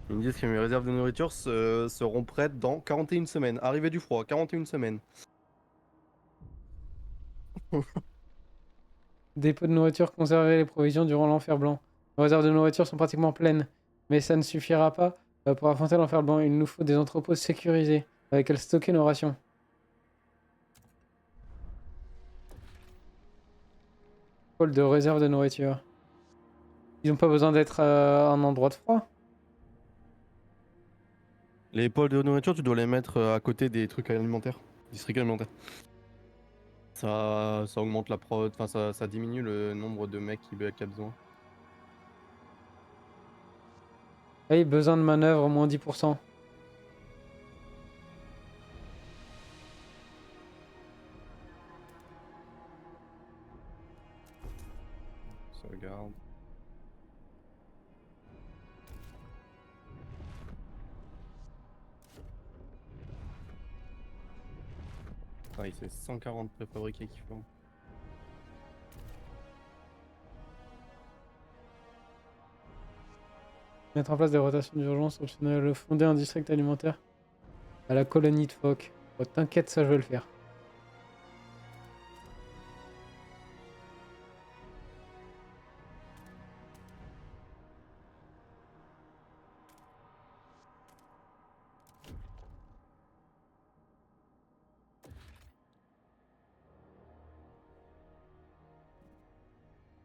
B: Ils me disent que mes réserves de nourriture seront prêtes dans 41 semaines. Arrivée du froid, 41 semaines.
A: Dépôt de nourriture, conserver les provisions durant l'enfer blanc. Nos réserves de nourriture sont pratiquement pleines, mais ça ne suffira pas pour affronter l'enfer blanc. Il nous faut des entrepôts sécurisés avec lesquels stocker nos rations. Pôle de réserve de nourriture. Ils n'ont pas besoin d'être à un endroit de froid.
B: Les pôles de nourriture, tu dois les mettre à côté des trucs alimentaires. Districts alimentaires. Ça augmente la prod, enfin ça diminue le nombre de mecs qui a besoin.
A: Oui, besoin de manœuvre, moins 10%.
B: Sauvegarde. Ah, il c'est 140 préfabriqués qu'il faut.
A: Mettre en place des rotations d'urgence optionnelles. Fonder un district alimentaire à la colonie de phoques. Oh, t'inquiète, ça je vais le faire.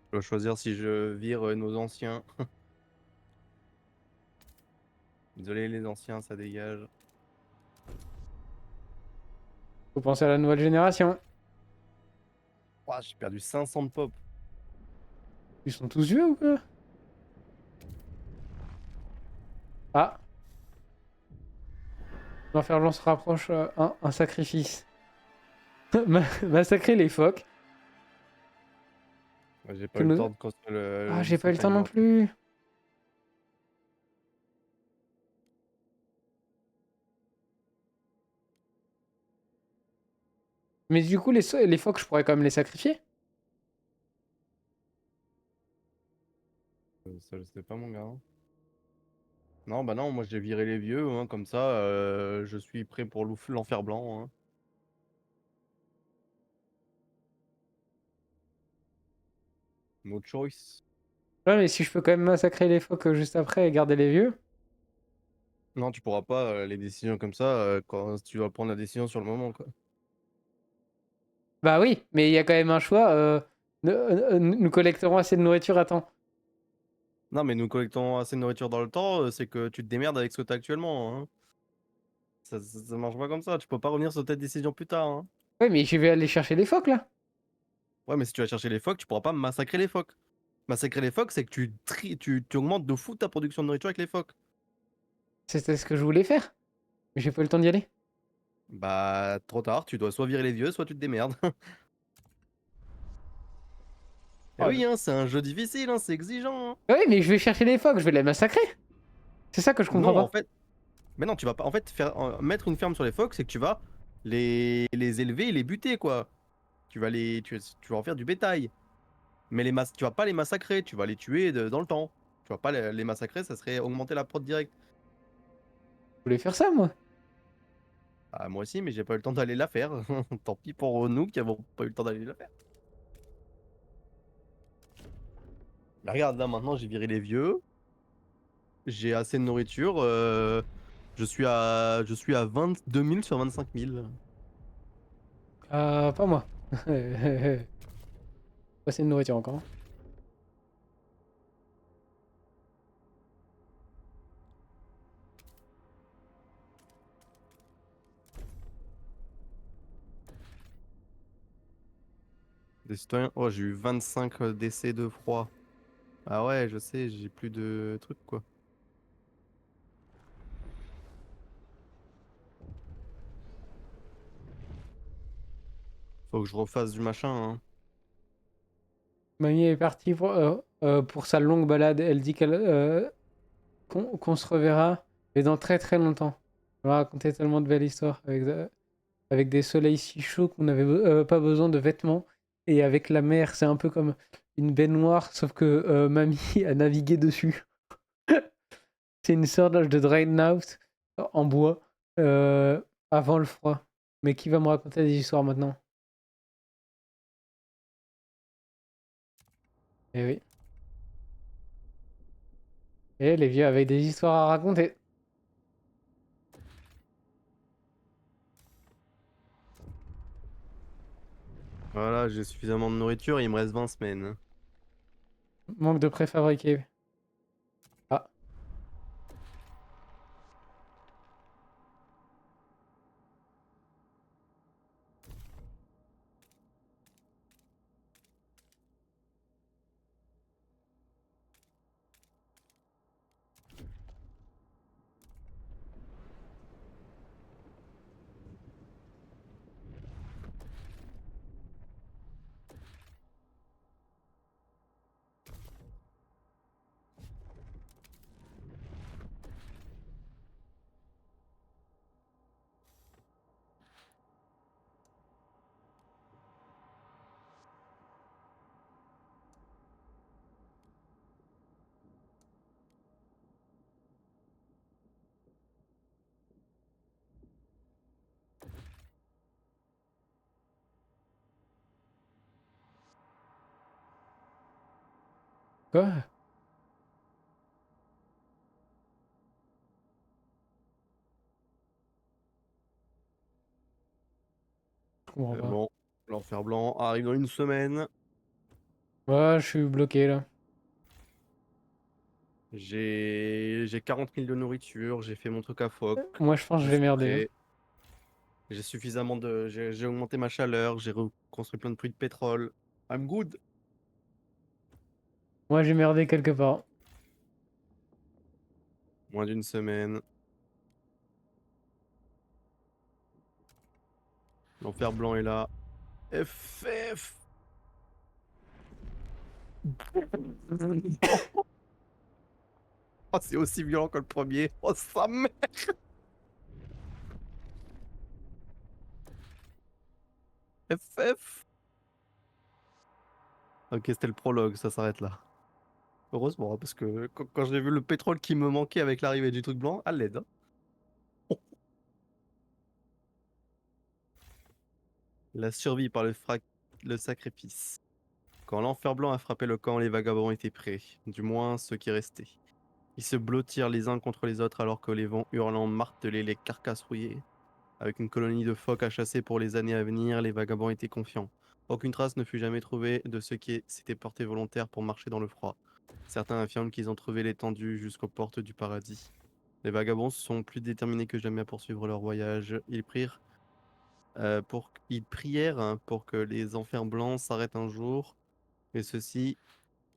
B: Je dois choisir si je vire nos anciens. Désolé les anciens, ça dégage.
A: Faut penser à la nouvelle génération.
B: Ouah, j'ai perdu 500 de pop.
A: Ils sont tous vieux ou quoi? Ah. L'enfer blanc se rapproche. Un sacrifice. Massacrer les phoques.
B: Ouais, j'ai pas
A: Que
B: eu
A: nous-
B: le temps de construire le.
A: Ah, j'ai pas eu le
B: district
A: temps non
B: alimentaire.
A: plus. Mais du coup, les phoques, je pourrais quand même les sacrifier.
B: Ça, je sais pas, mon gars. Hein. Non, bah non, moi j'ai viré les vieux, hein, comme ça, je suis prêt pour l'enfer blanc. Hein. No choice.
A: Ouais, mais si je peux quand même massacrer les phoques juste après et garder les vieux.
B: Non, tu pourras pas les décisions comme ça quand tu vas prendre la décision sur le moment, quoi.
A: Bah oui, mais il y a quand même un choix. Nous collecterons assez de nourriture à temps.
B: Non, mais nous collectons assez de nourriture dans le temps, c'est que tu te démerdes avec ce que t'as actuellement. Hein. Ça marche pas comme ça, tu peux pas revenir sur ta décision plus tard. Hein.
A: Ouais, mais je vais aller chercher les phoques là.
B: Ouais, mais si tu vas chercher les phoques, tu pourras pas massacrer les phoques. Massacrer les phoques, c'est que tu augmentes de fou ta production de nourriture avec les phoques.
A: C'était ce que je voulais faire. Mais j'ai pas eu le temps d'y aller.
B: Bah, trop tard, tu dois soit virer les vieux, soit tu te démerdes. Eh
A: Oh,
B: oui, hein, c'est un jeu difficile, hein, c'est exigeant. Hein.
A: oui, mais je vais chercher les phoques, je vais les massacrer. C'est ça que je comprends
B: Non, en
A: pas.
B: fait, mais non, tu vas pas. En fait, mettre une ferme sur les phoques, c'est que tu vas les élever et les buter, quoi. Tu vas en faire du bétail. Mais tu vas pas les massacrer, tu vas les tuer dans le temps. Tu vas pas les massacrer, ça serait augmenter la prod direct.
A: Je voulais faire ça, moi.
B: Ah, moi aussi, mais j'ai pas eu le temps d'aller la faire. Tant pis pour nous qui avons pas eu le temps d'aller la faire. Mais regarde, là maintenant j'ai viré les vieux. J'ai assez de nourriture. Je suis à 22 000 sur 25 000.
A: Pas moi. Pas assez de nourriture encore.
B: Des citoyens. Oh, j'ai eu 25 décès de froid. Ah ouais, je sais, j'ai plus de trucs quoi. Faut que je refasse du machin. Hein.
A: Mamie est partie pour sa longue balade. Elle dit qu'on se reverra, mais dans très très longtemps. Elle m'a raconté tellement de belles histoires avec des soleils si chauds qu'on n'avait pas besoin de vêtements. Et avec la mer, c'est un peu comme une baignoire, sauf que Mamie a navigué dessus. C'est une sorte de Dreadnought en bois avant le froid. Mais qui va me raconter des histoires maintenant? Eh oui. Et les vieux avec des histoires à raconter.
B: Voilà, j'ai suffisamment de nourriture, il me reste 20 semaines.
A: Manque de préfabriqués. Ah, quoi? Je comprends
B: C'est
A: pas.
B: bon, l'enfer blanc arrive dans une semaine.
A: Ouais, je suis bloqué là.
B: J'ai 40 000 de nourriture, j'ai fait mon truc à phoque.
A: Moi, je pense que
B: Je
A: je vais
B: suis
A: merder. Hein.
B: prêt. J'ai suffisamment de. J'ai augmenté ma chaleur, j'ai reconstruit plein de puits de pétrole. I'm good.
A: Moi, j'ai merdé quelque part.
B: Moins d'une semaine. L'enfer blanc est là. FF. Oh, c'est aussi violent que le premier. Oh, sa mère. FF. Ok, c'était le prologue, ça s'arrête là. Heureusement, hein, parce que quand j'ai vu le pétrole qui me manquait avec l'arrivée du truc blanc, à l'aide. Hein. La survie par le sacrifice. Quand l'enfer blanc a frappé le camp, les vagabonds étaient prêts, du moins ceux qui restaient. Ils se blottirent les uns contre les autres alors que les vents hurlants martelaient les carcasses rouillées. Avec une colonie de phoques à chasser pour les années à venir, les vagabonds étaient confiants. Aucune trace ne fut jamais trouvée de ceux qui s'étaient portés volontaires pour marcher dans le froid. Certains affirment qu'ils ont trouvé l'étendue jusqu'aux portes du paradis. Les vagabonds sont plus déterminés que jamais à poursuivre leur voyage. Ils prièrent hein, pour que les enfers blancs s'arrêtent un jour, mais ceux-ci,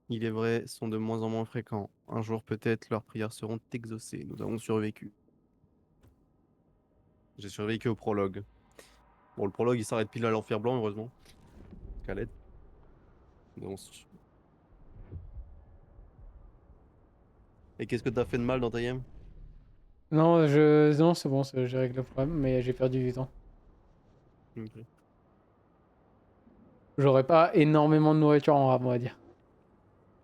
B: il est vrai, sont de moins en moins fréquents. Un jour peut-être leurs prières seront exaucées. Nous avons survécu. J'ai survécu au prologue. Bon, le prologue il s'arrête pile à l'enfer blanc, heureusement. Khaled. Mais on s- Et qu'est-ce que t'as fait de mal dans ta game?
A: Non, non, c'est bon, j'ai réglé le problème, mais j'ai perdu du temps.
B: Ok.
A: J'aurais pas énormément de nourriture en rab, on va dire.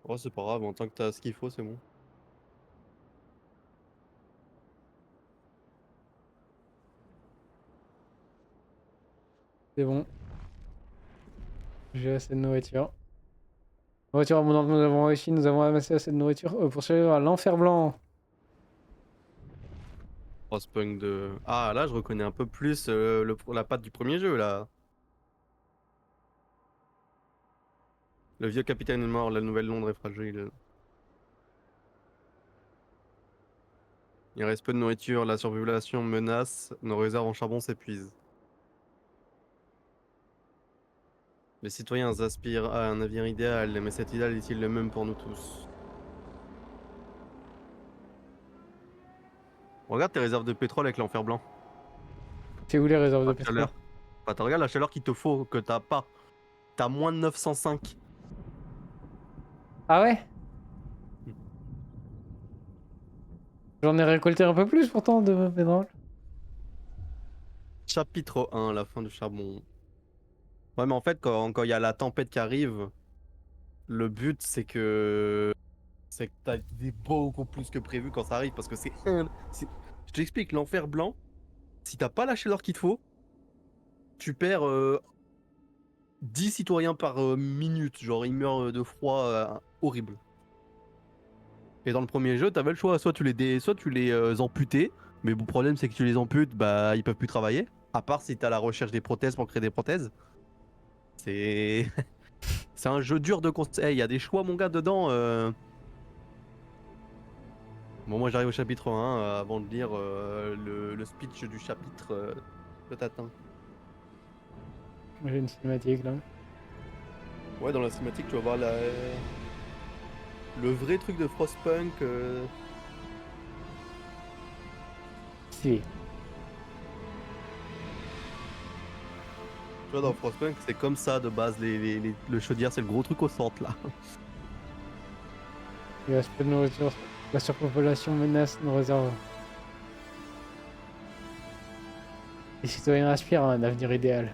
B: Oh, c'est pas grave, en tant que t'as ce qu'il faut, c'est bon.
A: C'est bon, j'ai assez de nourriture. Nourriture abondante, nous avons réussi, nous avons amassé assez de nourriture pour survivre à l'enfer blanc.
B: Frostpunk de. Ah, là, je reconnais un peu plus la patte du premier jeu, là. Le vieux capitaine est mort, la nouvelle Londres est fragile. Il reste peu de nourriture, la surpopulation menace, nos réserves en charbon s'épuisent. Les citoyens aspirent à un navire idéal, mais cet idéal est-il le même pour nous tous? Regarde tes réserves de pétrole avec l'enfer blanc.
A: C'est où les réserves de
B: La
A: pétrole?
B: chaleur. Bah, regarde la chaleur qu'il te faut, que t'as pas. T'as moins de 905.
A: Ah ouais? J'en ai récolté un peu plus pourtant de pétrole.
B: Chapitre 1, la fin du charbon. Ouais, mais en fait, quand il y a la tempête qui arrive, le but c'est que t'as des beaucoup plus que prévu quand ça arrive parce que je t'explique, l'enfer blanc, si t'as pas la chaleur qu'il te faut, tu perds 10 citoyens par minute. Genre, ils meurent de froid horrible. Et dans le premier jeu, t'avais le choix, soit tu les amputais, mais le problème c'est que tu les amputes, bah ils peuvent plus travailler. À part si t'as la recherche des prothèses pour créer des prothèses. C'est c'est un jeu dur de conseil. Il y a des choix, mon gars, dedans. Bon, moi j'arrive au chapitre 1 avant de lire le speech du chapitre que t'atteins.
A: J'ai une cinématique là.
B: Ouais, dans la cinématique, tu vas voir le vrai truc de Frostpunk.
A: Si.
B: Tu vois, dans Frostpunk, c'est comme ça de base. Le chaudière, c'est le gros truc au centre là.
A: Il reste peu de nourriture. La surpopulation menace nos réserves. Les citoyens aspirent à un avenir idéal.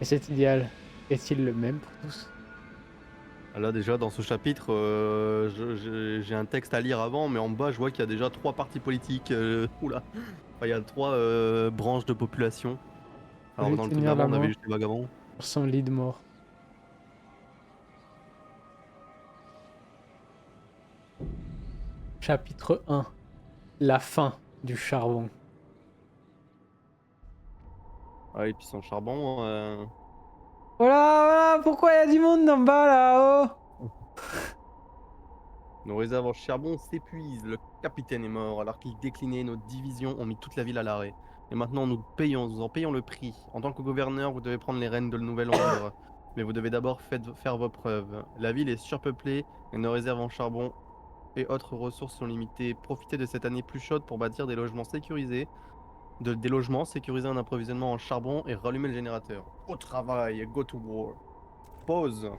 A: Et cet idéal est-il le même pour tous?
B: Là, déjà, dans ce chapitre, j'ai un texte à lire avant, mais en bas, je vois qu'il y a déjà 3 partis politiques. Oula. Enfin, il y a 3 branches de population. Alors,
A: Allez
B: dans le truc
A: tenir
B: d'avant,
A: la
B: on avait
A: main
B: juste les vagabonds.
A: sur son lit de mort. Chapitre 1. La fin du charbon.
B: Ah, et puis sans charbon.
A: Voilà, pourquoi il y a du monde en bas là-haut?
B: Nos réserves en charbon s'épuisent. Le capitaine est mort alors qu'il déclinait. Nos divisions ont mis toute la ville à l'arrêt. Et maintenant, nous en payons le prix. En tant que gouverneur, vous devez prendre les rênes de Nouvelle-Londres. Mais vous devez d'abord faire vos preuves. La ville est surpeuplée et nos réserves en charbon et autres ressources sont limitées. Profitez de cette année plus chaude pour bâtir des logements sécurisés. Des logements, sécuriser un approvisionnement en charbon et rallumer le générateur. Au travail, go to war. Pause.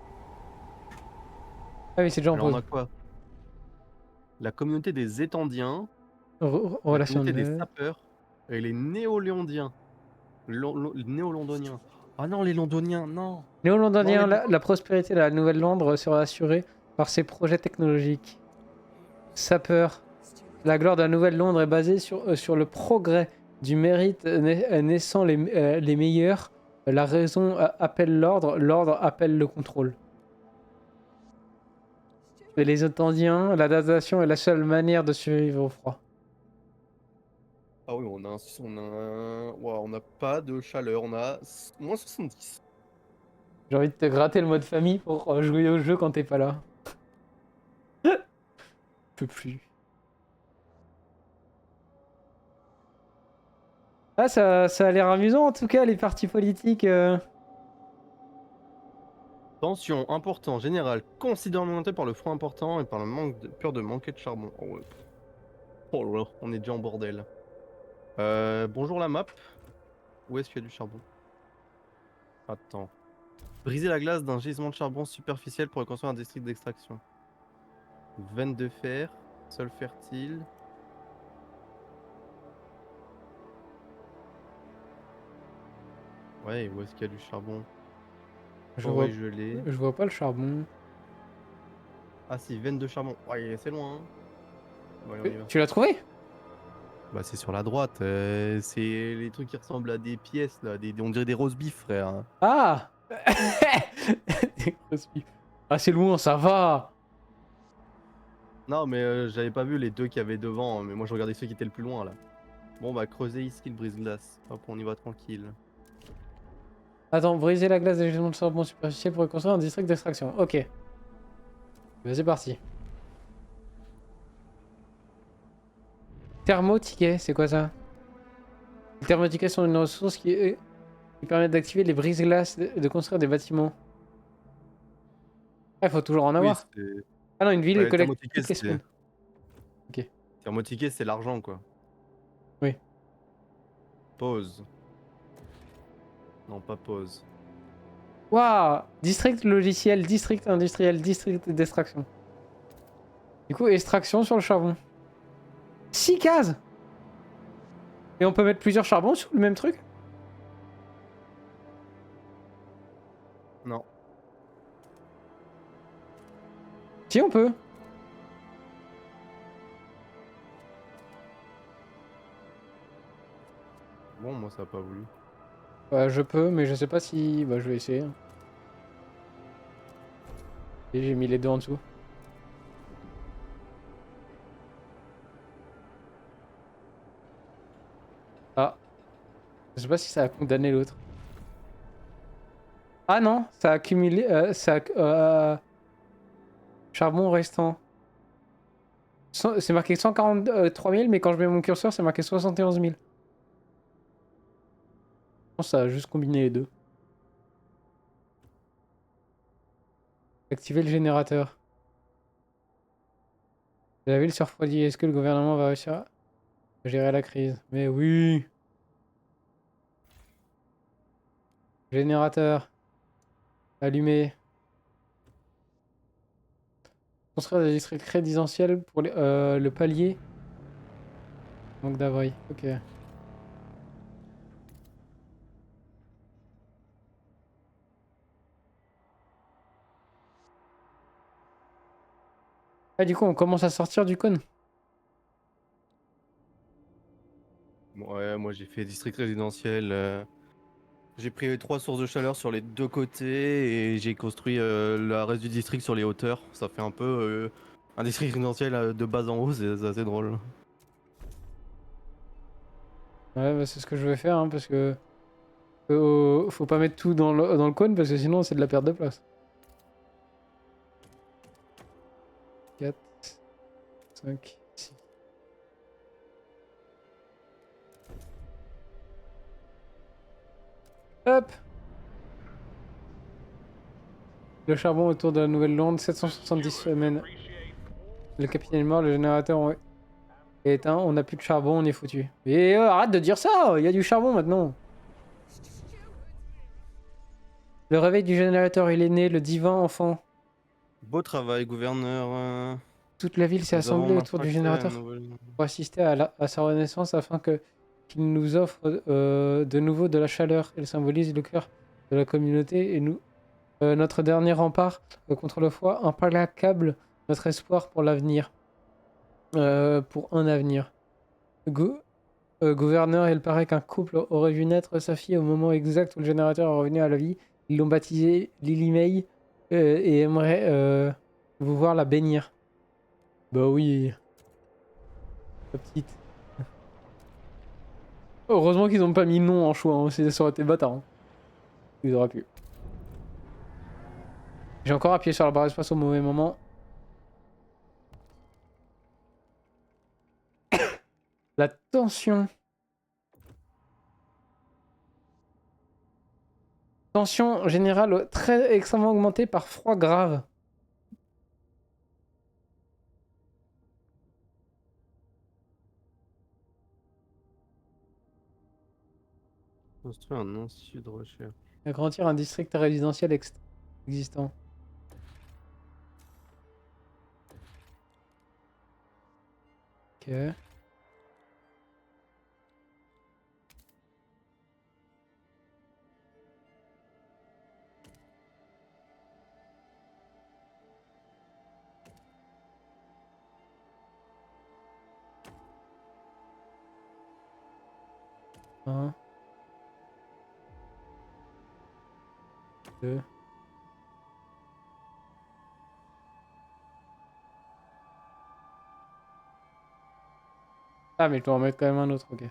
A: Ah oui, c'est déjà en
B: Alors on
A: pause.
B: a quoi? La communauté des Étendiens, la
A: Relation
B: communauté des
A: de...
B: sapeurs et les néo-léondiens. Néo-londoniens. Ah non, les londoniens, non. Non,
A: Néo-londonien,
B: les
A: la prospérité de la Nouvelle-Londres sera assurée par ses projets technologiques. Sapeur. La gloire de la Nouvelle Londres est basée sur le progrès du mérite naissant les meilleurs. La raison appelle l'ordre, l'ordre appelle le contrôle. Et les Ottandiens, la datation est la seule manière de survivre au froid.
B: Ah oui, Ouah, on n'a pas de chaleur, on a moins 70.
A: J'ai envie de te gratter le mode famille pour jouer au jeu quand t'es pas là. Je peux plus. Ah, ça a l'air amusant en tout cas, les partis politiques.
B: Tension important, général, considérablement augmenté par le froid important et par le peur de manquer de charbon. Oh, ouais. Oh là là, on est déjà en bordel. Bonjour la map. Où est-ce qu'il y a du charbon? Attends. Briser la glace d'un gisement de charbon superficiel pour reconstruire un district d'extraction. Veine de fer, sol fertile. Ouais, où est-ce qu'il y a du charbon?
A: Je
B: Oh
A: vois,
B: ouais, je l'ai.
A: je vois pas le charbon.
B: Ah si, veine de charbon. Ouais, c'est loin. Hein. Bon, allez, on y va.
A: Tu l'as trouvé?
B: Bah c'est sur la droite. C'est les trucs qui ressemblent à des pièces là. On dirait des roast beef, frère.
A: Ah. Des grosses pipes. Ah, c'est loin, ça va.
B: Non, mais j'avais pas vu les deux qu'il y avait devant. Mais moi je regardais ceux qui étaient le plus loin là. Bon, bah creuser ici le brise-glace. Hop, on y va tranquille.
A: Attends, briser la glace des gisements de charbon superficiel pour reconstruire un district d'extraction. Ok. Bah, c'est parti. Thermotiquet, c'est quoi ça? Les thermotiquets sont une ressource qui permet d'activer les brise-glaces de construire des bâtiments. Ah, il faut toujours en avoir.
B: Oui, c'est-
A: Ah non, une ville
B: ouais,
A: collecte
B: thermotiquet,
A: toutes les
B: c'est-
A: semaines. Ok.
B: Thermotiquet, c'est l'argent quoi.
A: Oui.
B: Pause. Non, pas pause.
A: Waouh! District logiciel, district industriel, district d'extraction. Du coup, extraction sur le charbon. 6 cases! Et on peut mettre plusieurs charbons sur le même truc?
B: Non.
A: Si, on peut.
B: Bon, moi ça a pas voulu.
A: Bah, je peux, mais je sais pas si... Bah, je vais essayer. Et j'ai mis les deux en dessous. Ah. Je sais pas si ça a condamné l'autre. Ah non, ça a accumulé... charbon restant. C'est marqué 143 000, mais quand je mets mon curseur, c'est marqué 71 000. Je pense que ça a juste combiné les deux. Activer le générateur. La ville se refroidit. Est-ce que le gouvernement va réussir à gérer la crise? Mais oui. Générateur. Allumé. Construire des districts résidentiels pour le palier. Manque d'abri. Ok. Ah, du coup, on commence à sortir du cône.
B: Ouais, moi j'ai fait district résidentiel. J'ai pris 3 sources de chaleur sur les deux côtés et j'ai construit le reste du district sur les hauteurs. Ça fait un peu un district résidentiel de bas en haut, c'est assez drôle.
A: Ouais, bah, c'est ce que je vais faire, hein, parce que... faut pas mettre tout dans le cône, parce que sinon c'est de la perte de place. 4, 5, 6. Hop! Le charbon autour de la Nouvelle-Londres, 770 semaines. Le capitaine est mort, le générateur est éteint, on n'a plus de charbon, on est foutu. Mais arrête de dire ça! Il y a du charbon maintenant! Le réveil du générateur, il est né, le divin enfant.
B: Beau travail, gouverneur.
A: Toute la ville s'est
B: Nous avons
A: assemblée autour du
B: massacré
A: générateur
B: un nouvel-
A: pour assister à sa renaissance afin qu'il nous offre de nouveau de la chaleur. Elle symbolise le cœur de la communauté et nous Notre dernier rempart contre le froid, implacable, notre espoir pour l'avenir. Pour un avenir. Gouverneur, il paraît qu'un couple aurait vu naître sa fille au moment exact où le générateur est revenu à la vie. Ils l'ont baptisée Lily May et aimeraient vous voir la bénir. Bah oui. La petite. Heureusement qu'ils ont pas mis le nom en choix, hein. Ça aurait été bâtard. Hein. Ils auraient pu. J'ai encore appuyé sur la barre d'espace au mauvais moment. La tension. Tension générale très extrêmement augmentée par froid grave.
B: Construire un institut de recherche.
A: Agrandir un district résidentiel existant. Ok. Un. Deux. Ah mais je dois en mettre quand même un autre, ok.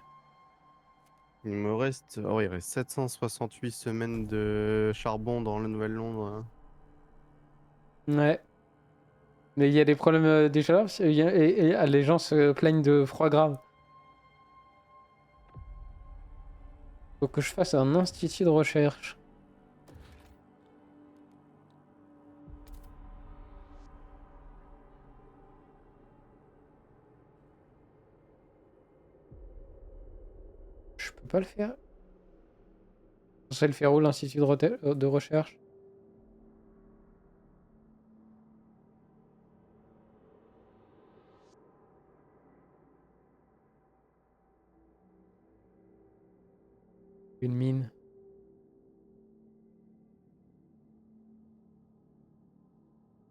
B: Il me reste... Oh, il reste 768 semaines de charbon dans la Nouvelle-Londres. Hein.
A: Ouais. Mais il y a des problèmes des chaleurs et les gens se plaignent de froid grave. Faut que je fasse un institut de recherche. Je peux pas le faire. C'est le faire où l'institut de recherche? Une mine.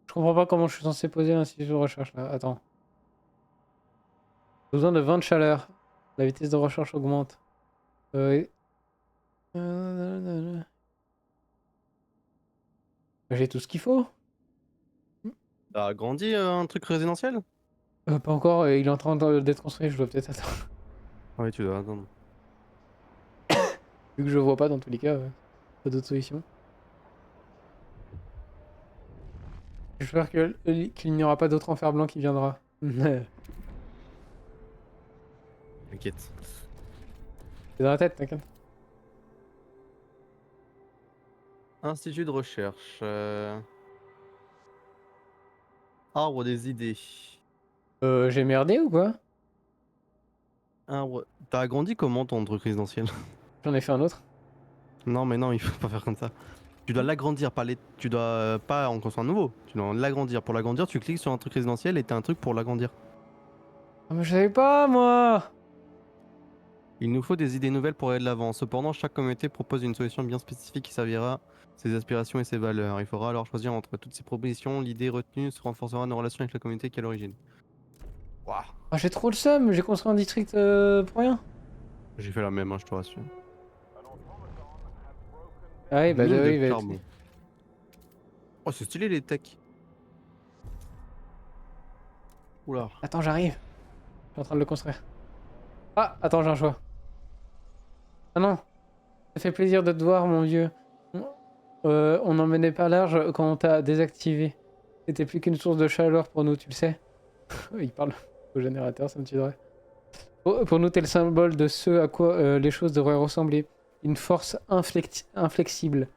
A: Je comprends pas comment je suis censé poser l'institut de recherche là. Attends. Besoin de 20 de chaleur. La vitesse de recherche augmente. J'ai tout ce qu'il faut.
B: T'as agrandi un truc résidentiel?
A: Pas encore, il est en train d'être construit, je dois peut-être attendre.
B: Oui, tu dois attendre.
A: Vu que je vois pas dans tous les cas, pas d'autre solution. J'espère qu'il n'y aura pas d'autre enfer blanc qui viendra.
B: T'inquiète.
A: C'est dans la tête, t'inquiète.
B: Institut de recherche. Arbre des idées.
A: J'ai merdé ou quoi?
B: Arbre... T'as agrandi comment ton truc résidentiel?
A: J'en ai fait un autre.
B: Non, mais non, il faut pas faire comme ça. Tu dois l'agrandir, pas les... tu dois pas en construire un nouveau. Tu dois l'agrandir. Pour l'agrandir, tu cliques sur un truc résidentiel et t'as un truc pour l'agrandir.
A: Ah mais je savais pas moi.
B: Il nous faut des idées nouvelles pour aller de l'avant. Cependant, chaque communauté propose une solution bien spécifique qui servira ses aspirations et ses valeurs. Il faudra alors choisir entre toutes ces propositions. L'idée retenue se renforcera nos relations avec la communauté qui est à l'origine. Waouh.
A: Ah, j'ai trop le seum, j'ai construit un district pour rien.
B: J'ai fait la même, hein, je te rassure.
A: Ah oui, bah
B: Mine de
A: oui, bah,
B: charbon. Oh, c'est stylé les techs. Oula.
A: Attends, j'arrive. Je suis en train de le construire. Ah, attends, j'ai un choix. Ah non. Ça fait plaisir de te voir, mon vieux. On n'en menait pas large quand on t'a désactivé. C'était plus qu'une source de chaleur pour nous, tu le sais. Il parle au générateur, ça me tuerait. Pour nous, t'es le symbole de ce à quoi les choses devraient ressembler. Une force inflexible.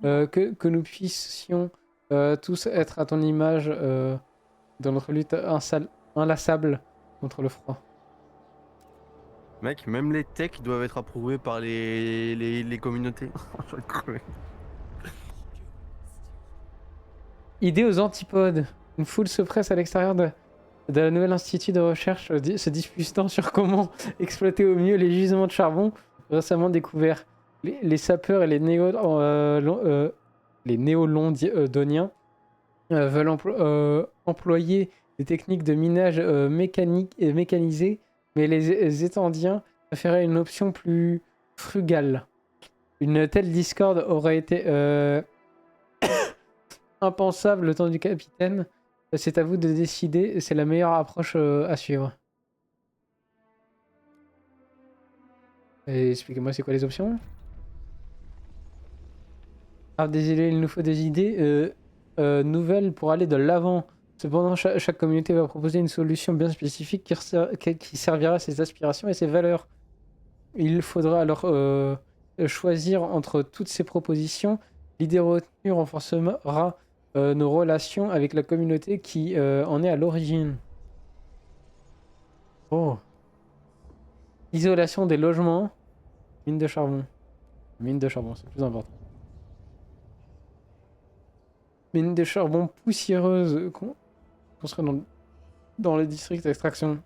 A: Que nous puissions tous être à ton image dans notre lutte inlassable contre le froid.
B: Mec, même les techs doivent être approuvés par les communautés. Je vais crever.
A: Idée aux antipodes. Une foule se presse à l'extérieur de la nouvelle institut de recherche se disputant sur comment exploiter au mieux les gisements de charbon récemment découverts. Les sapeurs et les les néo-londoniens veulent employer des techniques de minage mécanique et mécanisées, mais les Étendiens préféraient une option plus frugale. Une telle discorde aurait été impensable le temps du capitaine. C'est à vous de décider, c'est la meilleure approche à suivre. Et expliquez-moi, c'est quoi les options? Ah, des idées, il nous faut des idées nouvelles pour aller de l'avant. Cependant, chaque communauté va proposer une solution bien spécifique qui servira à ses aspirations et ses valeurs. Il faudra alors choisir entre toutes ces propositions. L'idée retenue renforcera nos relations avec la communauté qui en est à l'origine. Oh. Isolation des logements. Mine de charbon. Mine de charbon, c'est le plus important. Mine de charbon poussiéreuse construite dans le district d'extraction.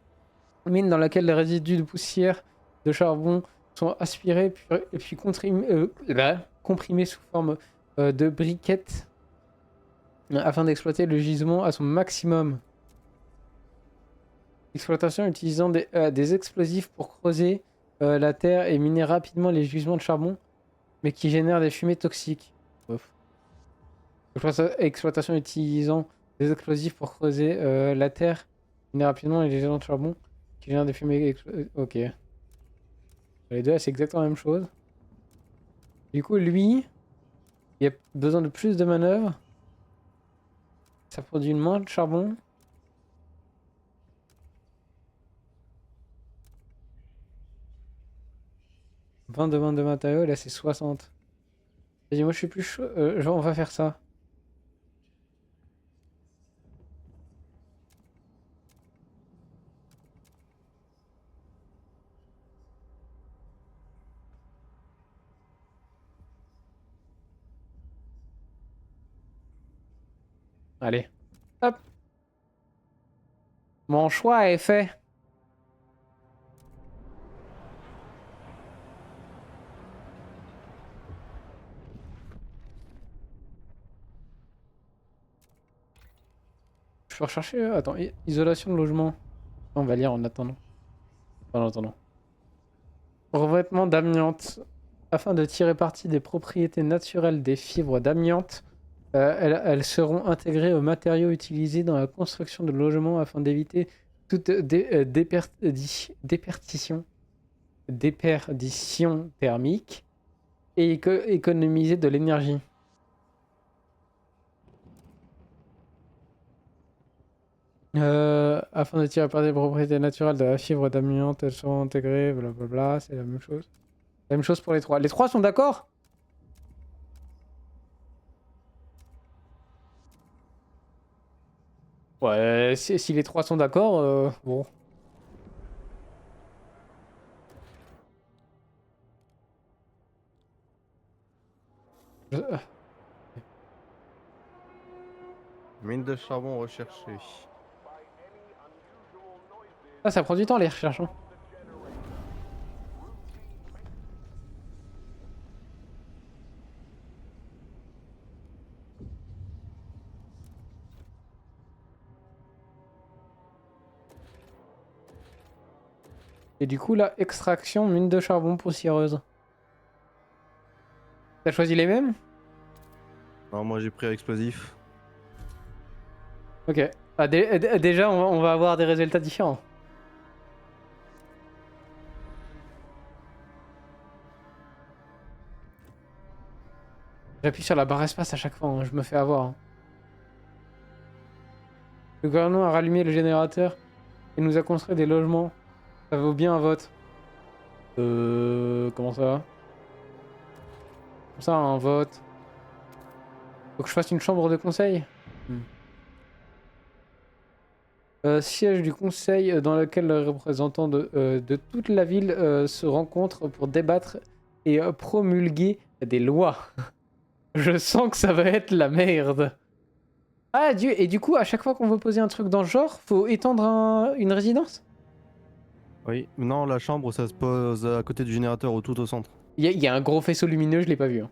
A: Mine dans laquelle les résidus de poussière de charbon sont aspirés et puis comprimés sous forme de briquettes afin d'exploiter le gisement à son maximum. Exploitation utilisant des explosifs pour creuser la terre et miner rapidement les gisements de charbon, mais qui génèrent des fumées toxiques. Ouf. Exploitation utilisant des explosifs pour creuser la terre, miner rapidement les gisements de charbon, qui génèrent des fumées. Ok. Les deux, c'est exactement la même chose. Du coup, lui, il a besoin de plus de manœuvres. Ça produit moins de charbon. « 20 de matériaux, là c'est 60. Vas-y, moi je suis plus chaud. Genre, on va faire ça. Allez. Hop. Mon choix est fait. Je peux rechercher. Attends, isolation de logement. On va lire en attendant. En attendant. Revêtement d'amiante. Afin de tirer parti des propriétés naturelles des fibres d'amiante, elles seront intégrées aux matériaux utilisés dans la construction de logements afin d'éviter toute déperdition thermique et économiser de l'énergie. Afin de tirer parti des propriétés naturelles de la fibre d'amiante, elles seront intégrées, blablabla, c'est la même chose. La même chose pour les trois. Les trois sont d'accord? Ouais, si les trois sont d'accord, bon.
B: Mine de charbon recherchée.
A: Ah, ça prend du temps les recherches. Hein. Et du coup, là, extraction, mine de charbon poussiéreuse. T'as choisi les mêmes?
B: Non, moi j'ai pris explosif.
A: Ok. Ah, déjà, on va avoir des résultats différents. J'appuie sur la barre espace à chaque fois, hein, je me fais avoir. Hein. Le gouvernement a rallumé le générateur et nous a construit des logements. Ça vaut bien un vote. Comment ça va? Comme ça, un vote. Faut que je fasse une chambre de conseil? Siège du conseil dans lequel les représentants de toute la ville se rencontrent pour débattre et promulguer des lois. Je sens que ça va être la merde. Ah, et du coup, à chaque fois qu'on veut poser un truc dans le genre, faut étendre une résidence?
B: Oui, non, la chambre ça se pose à côté du générateur ou tout au centre.
A: Il y a un gros faisceau lumineux, je l'ai pas vu. Hein.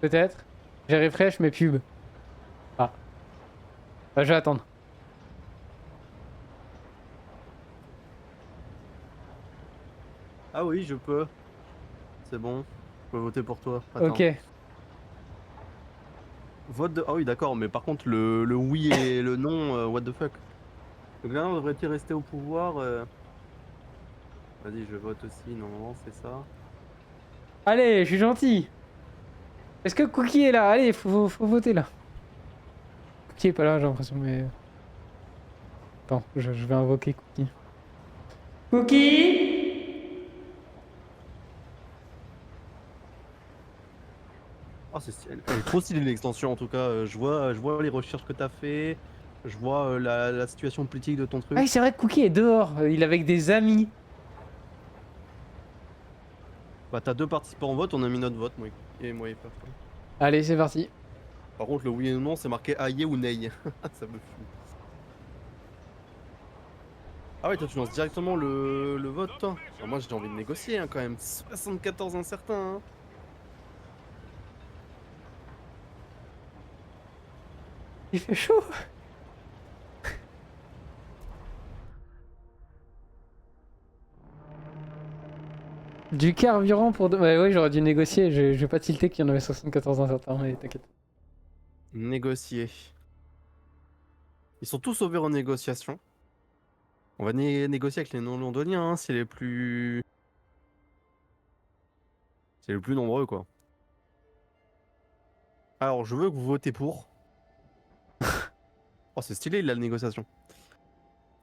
A: Peut-être. J'ai refresh mes pubs. Ah. Bah, je vais attendre.
B: Ah oui, je peux. C'est bon. Je peux voter pour toi. Attends.
A: Ok.
B: Vote de... Ah oui, d'accord, mais par contre, le oui et le non, what the fuck. Le gouvernement devrait-il rester au pouvoir Vas-y, je vote aussi, normalement, c'est ça.
A: Allez, je suis gentil. Est-ce que Cookie est là? Allez, faut voter là. Cookie est pas là, j'ai l'impression, mais... Attends, je vais invoquer Cookie. Cookie?
B: Oh, elle est trop stylée l'extension en tout cas. Je vois les recherches que t'as fait. Je vois la situation politique de ton truc.
A: Ah oui, c'est vrai que Cookie est dehors. Il est avec des amis.
B: Bah, t'as 2 participants en vote, on a mis notre vote, moi et Paf.
A: Allez, c'est parti.
B: Par contre, le oui et le non, c'est marqué aïe ou ney. Ça me fout. Ah ouais, toi, tu lances directement le vote, toi. Ah, moi, j'ai envie de négocier hein, quand même. 74 incertains. Hein.
A: Il fait chaud. Du carburant pour... Ouais, ouais, j'aurais dû négocier. Je vais pas tilter qu'il y en avait 74 incertains, mais t'inquiète.
B: Négocier. Ils sont tous ouverts en négociation. On va négocier avec les non-londoniens, hein, c'est les plus... C'est les plus nombreux, quoi. Alors, je veux que vous votez pour. Oh, c'est stylé, la négociation.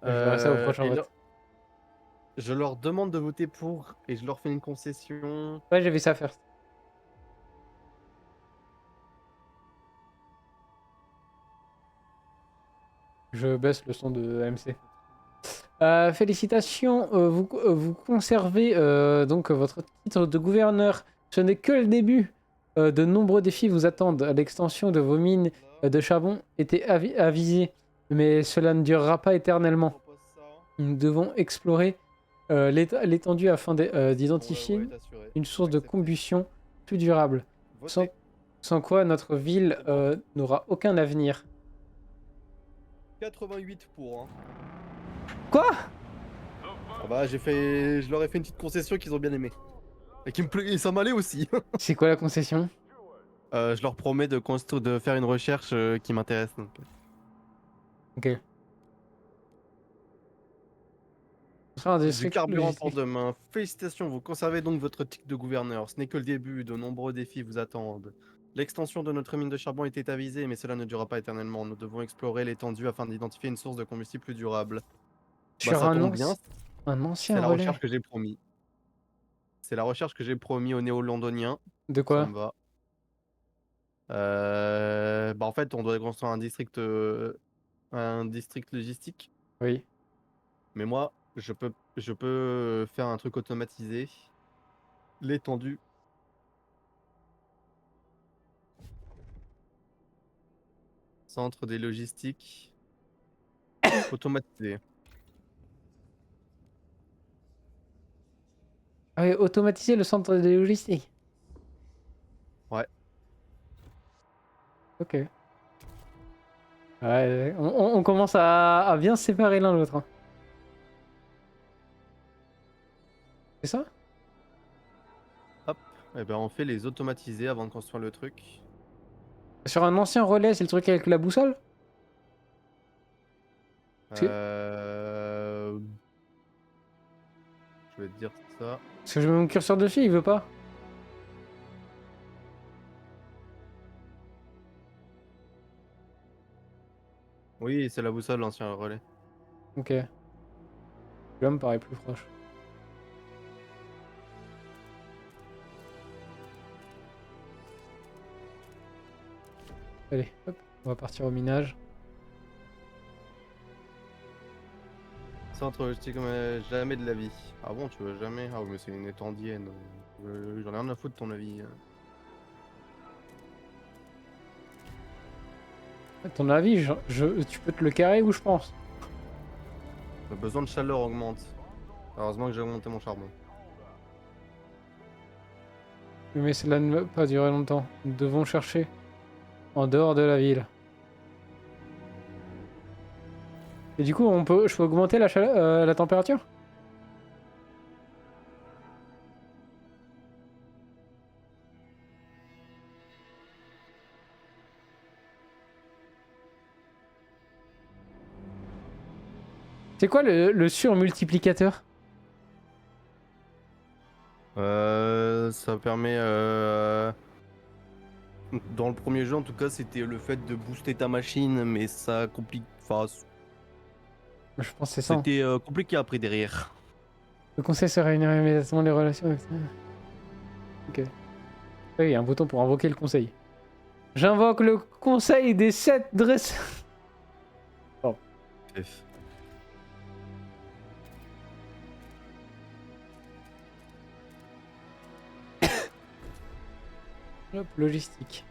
A: Je verrai ça au prochain vote.
B: Je leur demande de voter pour et je leur fais une concession.
A: Ouais, j'ai vu ça first. Je baisse le son de AMC. Félicitations, vous conservez donc votre titre de gouverneur. Ce n'est que le début. De nombreux défis vous attendent. L'extension de vos mines de charbon était avisée, mais cela ne durera pas éternellement. Nous devons explorer l'étendue afin d'identifier une source de combustion plus durable, sans quoi notre ville n'aura aucun avenir.
B: 88 pour. Hein.
A: Quoi?
B: Ah bah, je leur ai fait une petite concession qu'ils ont bien aimé. Et qui me plaît, et ça m'allait aussi.
A: C'est quoi la concession?
B: Je leur promets de faire une recherche qui m'intéresse. Donc.
A: Ok. Ce sera un
B: Du
A: district
B: carburant pour
A: logistique.
B: demain. Félicitations, vous conservez donc votre titre de gouverneur. Ce n'est que le début, de nombreux défis vous attendent. L'extension de notre mine de charbon était avisée, mais cela ne durera pas éternellement. Nous devons explorer l'étendue afin d'identifier une source de combustible plus durable.
A: Sur
B: Bah, ça
A: un,
B: tombe bien,
A: un
B: c'est
A: ancien
B: la
A: relais.
B: recherche que j'ai promis. C'est la recherche que j'ai promis aux néo-londoniens.
A: De
B: Ça
A: quoi?
B: me va. Bah en fait, on doit construire un district logistique.
A: Oui.
B: Mais moi, je peux faire un truc automatisé. L'étendue. Centre des logistiques. Automatisé.
A: Ah oui, automatiser le centre de logistique.
B: Ouais.
A: Ok. Ouais, on commence à bien se séparer l'un de l'autre. Hein. C'est ça?
B: Hop. Et ben on fait les automatisés avant de construire le truc.
A: Sur un ancien relais, c'est le truc avec la boussole? C'est-
B: Je vais te dire ça.
A: Parce que je mets mon curseur dessus, il veut pas.
B: Oui, c'est la boussole, l'ancien relais.
A: Ok. Là me paraît plus proche. Allez, hop, on va partir au minage.
B: Centre logistique comme jamais de la vie. Ah bon, tu veux jamais? Ah oui, mais c'est une étendienne. J'en ai rien à foutre de ton avis.
A: À ton avis, tu peux te le carrer où je pense?
B: Le besoin de chaleur augmente. Heureusement que j'ai augmenté mon charbon.
A: Mais cela ne va pas durer longtemps. Nous devons chercher en dehors de la ville. Et du coup, je peux augmenter la température? C'est quoi le surmultiplicateur?
B: Ça permet. Dans le premier jeu, en tout cas, c'était le fait de booster ta machine, mais ça complique. Enfin,
A: Je pense que c'est ça. Hein.
B: c'était compliqué après derrière.
A: Le conseil se réunira immédiatement les relations avec... Ok. Oui, il y a un bouton pour invoquer le conseil. J'invoque le conseil des 7 dresseurs.
B: F.
A: Hop, logistique.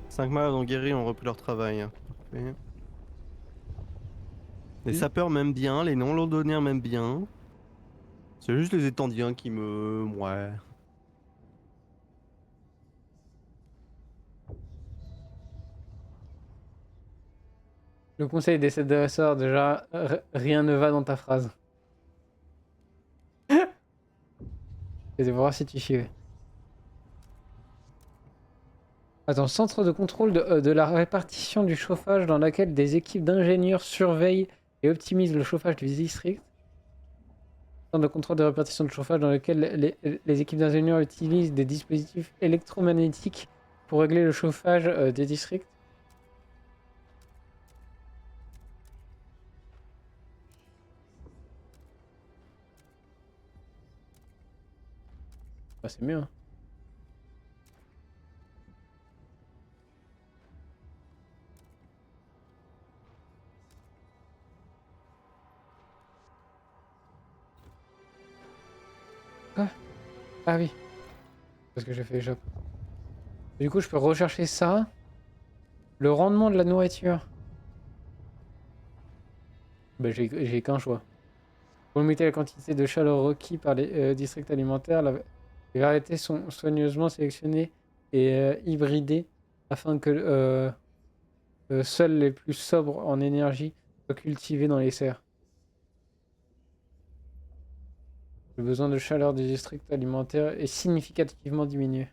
B: Cinq malades ont guéri, ont repris leur travail. Parfait. Les
A: Oui.
B: sapeurs m'aiment bien, les non-londoniens m'aiment bien. C'est juste les étendiens qui me... Ouais.
A: Le conseil des 7 dresseurs, déjà, rien ne va dans ta phrase. Je vais voir si tu suivais. Attends, centre de contrôle de la répartition du chauffage dans laquelle des équipes d'ingénieurs surveillent et optimisent le chauffage du district. Centre de contrôle de répartition de chauffage dans lequel les équipes d'ingénieurs utilisent des dispositifs électromagnétiques pour régler le chauffage des districts. Bah, c'est mieux. Hein. Quoi? Ah oui. Parce que j'ai fait échappe. Du coup, je peux rechercher ça. Le rendement de la nourriture. Bah, j'ai qu'un choix. Pour limiter la quantité de chaleur requis par les districts alimentaires, les variétés sont soigneusement sélectionnées et hybridées afin que seuls les plus sobres en énergie soient cultivés dans les serres. Le besoin de chaleur du district alimentaire est significativement diminué.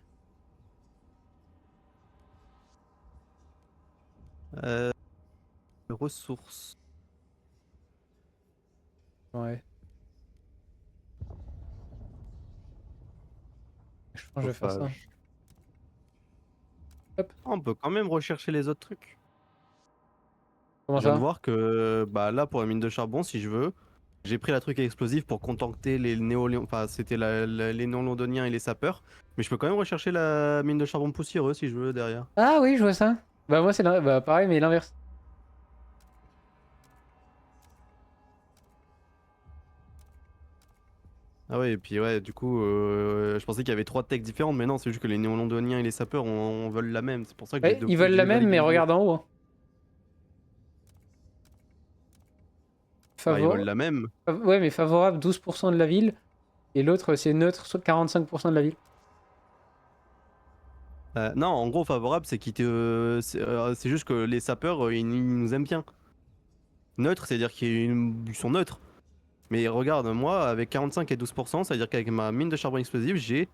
B: Ressources.
A: Ouais. Je pense que je vais faire ça.
B: Chauffage.
A: Hop.
B: Ah, on peut quand même rechercher les autres trucs.
A: Comment
B: Je viens
A: ça?
B: de voir que bah là pour la mine de charbon, si je veux, j'ai pris la truc explosif pour contenter les enfin c'était les non-londoniens et les sapeurs, mais je peux quand même rechercher la mine de charbon poussiéreux si je veux derrière.
A: Ah oui, je vois ça. Bah moi c'est bah, pareil mais l'inverse.
B: Ah ouais, et puis ouais, du coup, je pensais qu'il y avait 3 techs différentes, mais non, c'est juste que les néo-londoniens et les sapeurs on veulent la même, c'est pour ça que
A: Ouais, ils veulent la même mais regarde en haut. Hein.
B: Bah, ils veulent la même.
A: Ouais mais favorable 12% de la ville et l'autre c'est neutre soit 45% de la ville.
B: Non, en gros, favorable, c'est c'est juste que les sapeurs, ils nous aiment bien. Neutre, c'est-à-dire qu'ils sont neutres. Mais regarde, moi, avec 45 et 12%, c'est-à-dire qu'avec ma mine de charbon explosif,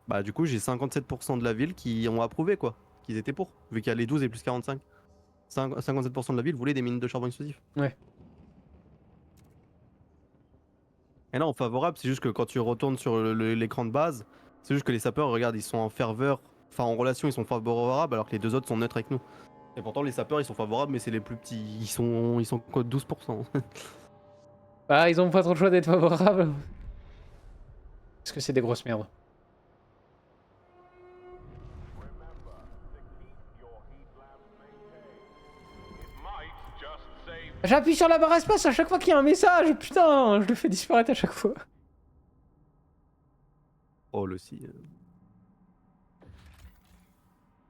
B: bah du coup, j'ai 57% de la ville qui ont approuvé, quoi. Qu'ils étaient pour, vu qu'il y a les 12 et plus 45. 57% de la ville voulait des mines de charbon explosif.
A: Ouais.
B: Et là, en favorable, c'est juste que quand tu retournes sur l'écran de base, c'est juste que les sapeurs, regarde, ils sont en ferveur, enfin en relation, ils sont favorables, alors que les deux autres sont neutres avec nous. Et pourtant, les sapeurs, ils sont favorables, mais c'est les plus petits. Ils sont quoi, 12%.
A: Bah ils ont pas trop le choix d'être favorables. Parce que c'est des grosses merdes. J'appuie sur la barre espace à chaque fois qu'il y a un message, putain, je le fais disparaître à chaque fois.
B: Oh, le si.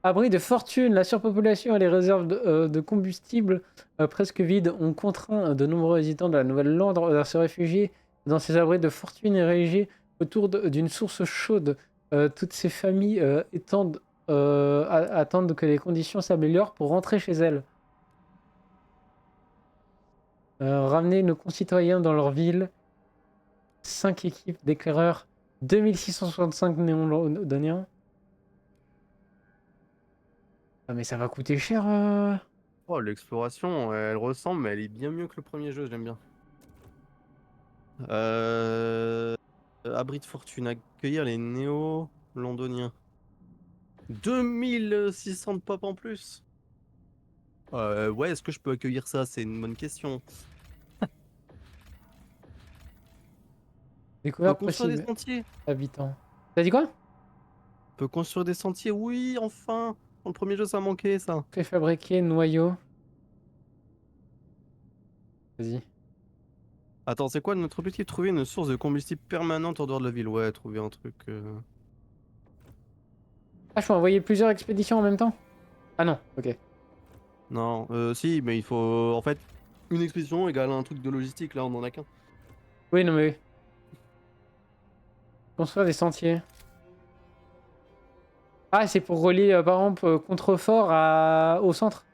A: Abri de fortune, la surpopulation et les réserves de combustible presque vides ont contraint de nombreux résidents de la Nouvelle-Londres à se réfugier dans ces abris de fortune érigés autour d'une source chaude. Toutes ces familles attendent que les conditions s'améliorent pour rentrer chez elles. Ramener nos concitoyens dans leur ville. 5 équipes d'éclaireurs. 2665 néo-londoniens. Ah mais ça va coûter cher.
B: Oh, l'exploration, elle ressemble, mais elle est bien mieux que le premier jeu, j'aime bien. Abri de fortune, accueillir les néo-londoniens. 2600 de pop en plus. Ouais, est-ce que je peux accueillir ça? C'est une bonne question. On peut
A: Découverte
B: construire des
A: possible.
B: sentiers.
A: Habitants. T'as dit quoi?
B: On peut construire des sentiers, oui, enfin. Dans le premier jeu, ça manquait, ça.
A: Préfabriqué, noyau. Vas-y.
B: Attends, c'est quoi notre objectif? Trouver une source de combustible permanente en dehors de la ville. Ouais, trouver un truc.
A: Ah, je peux envoyer plusieurs expéditions en même temps? Ah non, ok.
B: Non, si, mais il faut. En fait, une expédition égale un truc de logistique, là, on en a qu'un.
A: Oui, non mais oui. Construire des sentiers. Ah, c'est pour relier, par exemple, Contrefort au centre.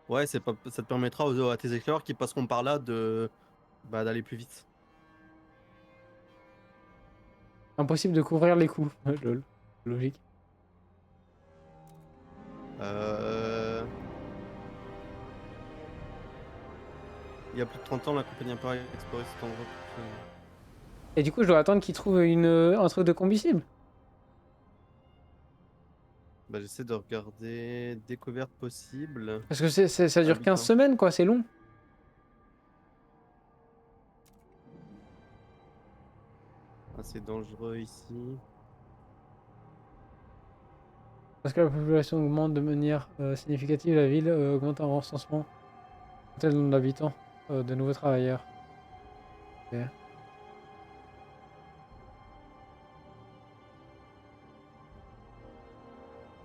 B: Ouais, ça te permettra à tes éclaireurs qui passeront par là d'aller plus vite.
A: Impossible de couvrir les coûts. Lol. Logique.
B: Il y a plus de 30 ans, la compagnie impériale a exploré cet endroit.
A: Et du coup, je dois attendre qu'ils trouvent un truc de combustible.
B: Bah, j'essaie de regarder découverte possible.
A: Parce que ça dure 15
B: Habitants.
A: semaines, quoi, c'est long.
B: Ah, c'est dangereux ici.
A: Parce que la population augmente de manière significative, la ville augmente en recensement. Tel nombre d'habitants, de nouveaux travailleurs. Ok.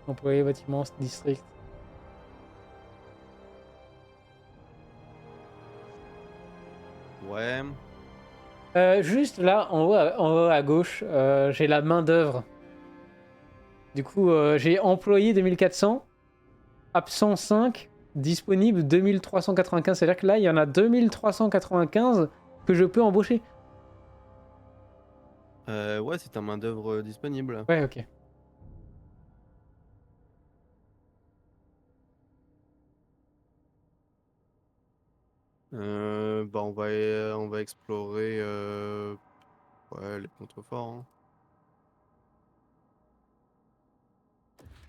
A: Employés, bâtiments, district.
B: Ouais.
A: Juste là, en haut à gauche, j'ai la main d'œuvre. Du coup, j'ai employé 2400, absent 5, disponible 2395. C'est-à-dire que là, il y en a 2395 que je peux embaucher.
B: Ouais, c'est un main-d'œuvre disponible.
A: Ouais, ok.
B: Bah, on va explorer ouais, les contreforts. Hein.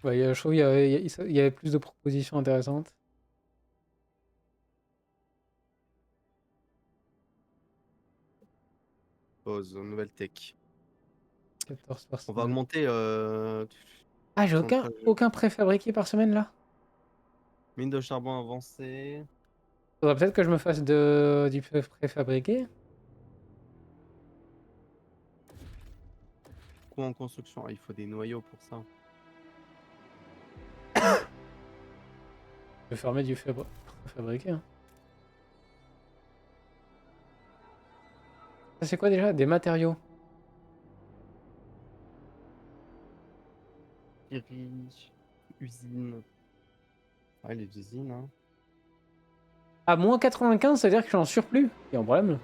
A: Ouais, je trouve qu'il y avait plus de propositions intéressantes.
B: Pause, nouvelle tech.
A: 14 par
B: On va
A: semaine.
B: augmenter.
A: Ah, j'ai
B: centrale-
A: aucun préfabriqué par semaine là.
B: Mine de charbon avancée.
A: Faudrait peut-être que je me fasse du préfabriqué.
B: Quoi en construction? Ah, il faut des noyaux pour ça.
A: Je vais fermer du préfabriqué. Hein. Ça, c'est quoi déjà? Des matériaux.
B: Scierie, usine. Ouais, les usines, hein.
A: À moins 95, ça veut dire que je suis en surplus. Il y a un problème.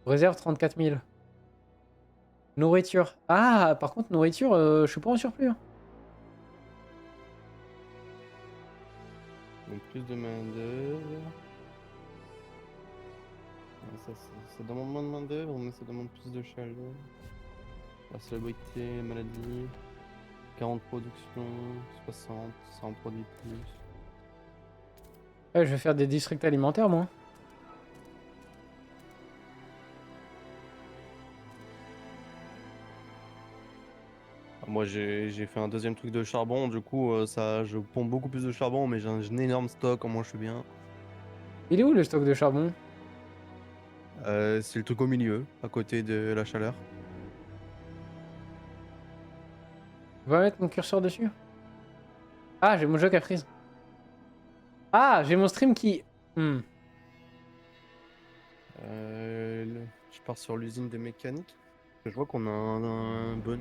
A: Réserve 34 000. Nourriture. Ah, par contre, nourriture, je suis pas en surplus. Hein.
B: Donc plus de main-d'œuvre. Ouais, ça demande moins de main-d'œuvre, mais ça demande plus de chaleur. La célébrité, maladie. 40 production, 60, ça en produit plus.
A: Ouais, je vais faire des districts alimentaires, moi.
B: Ah, moi j'ai fait un deuxième truc de charbon, du coup je pompe beaucoup plus de charbon, mais j'ai un énorme stock, au moins je suis bien.
A: Il est où le stock de charbon?
B: C'est le truc au milieu, à côté de la chaleur.
A: Je vais mettre mon curseur dessus. Ah, j'ai mon jeu caprice. Ah, j'ai mon stream qui...
B: Je pars sur l'usine de mécanique. Je vois qu'on a un bon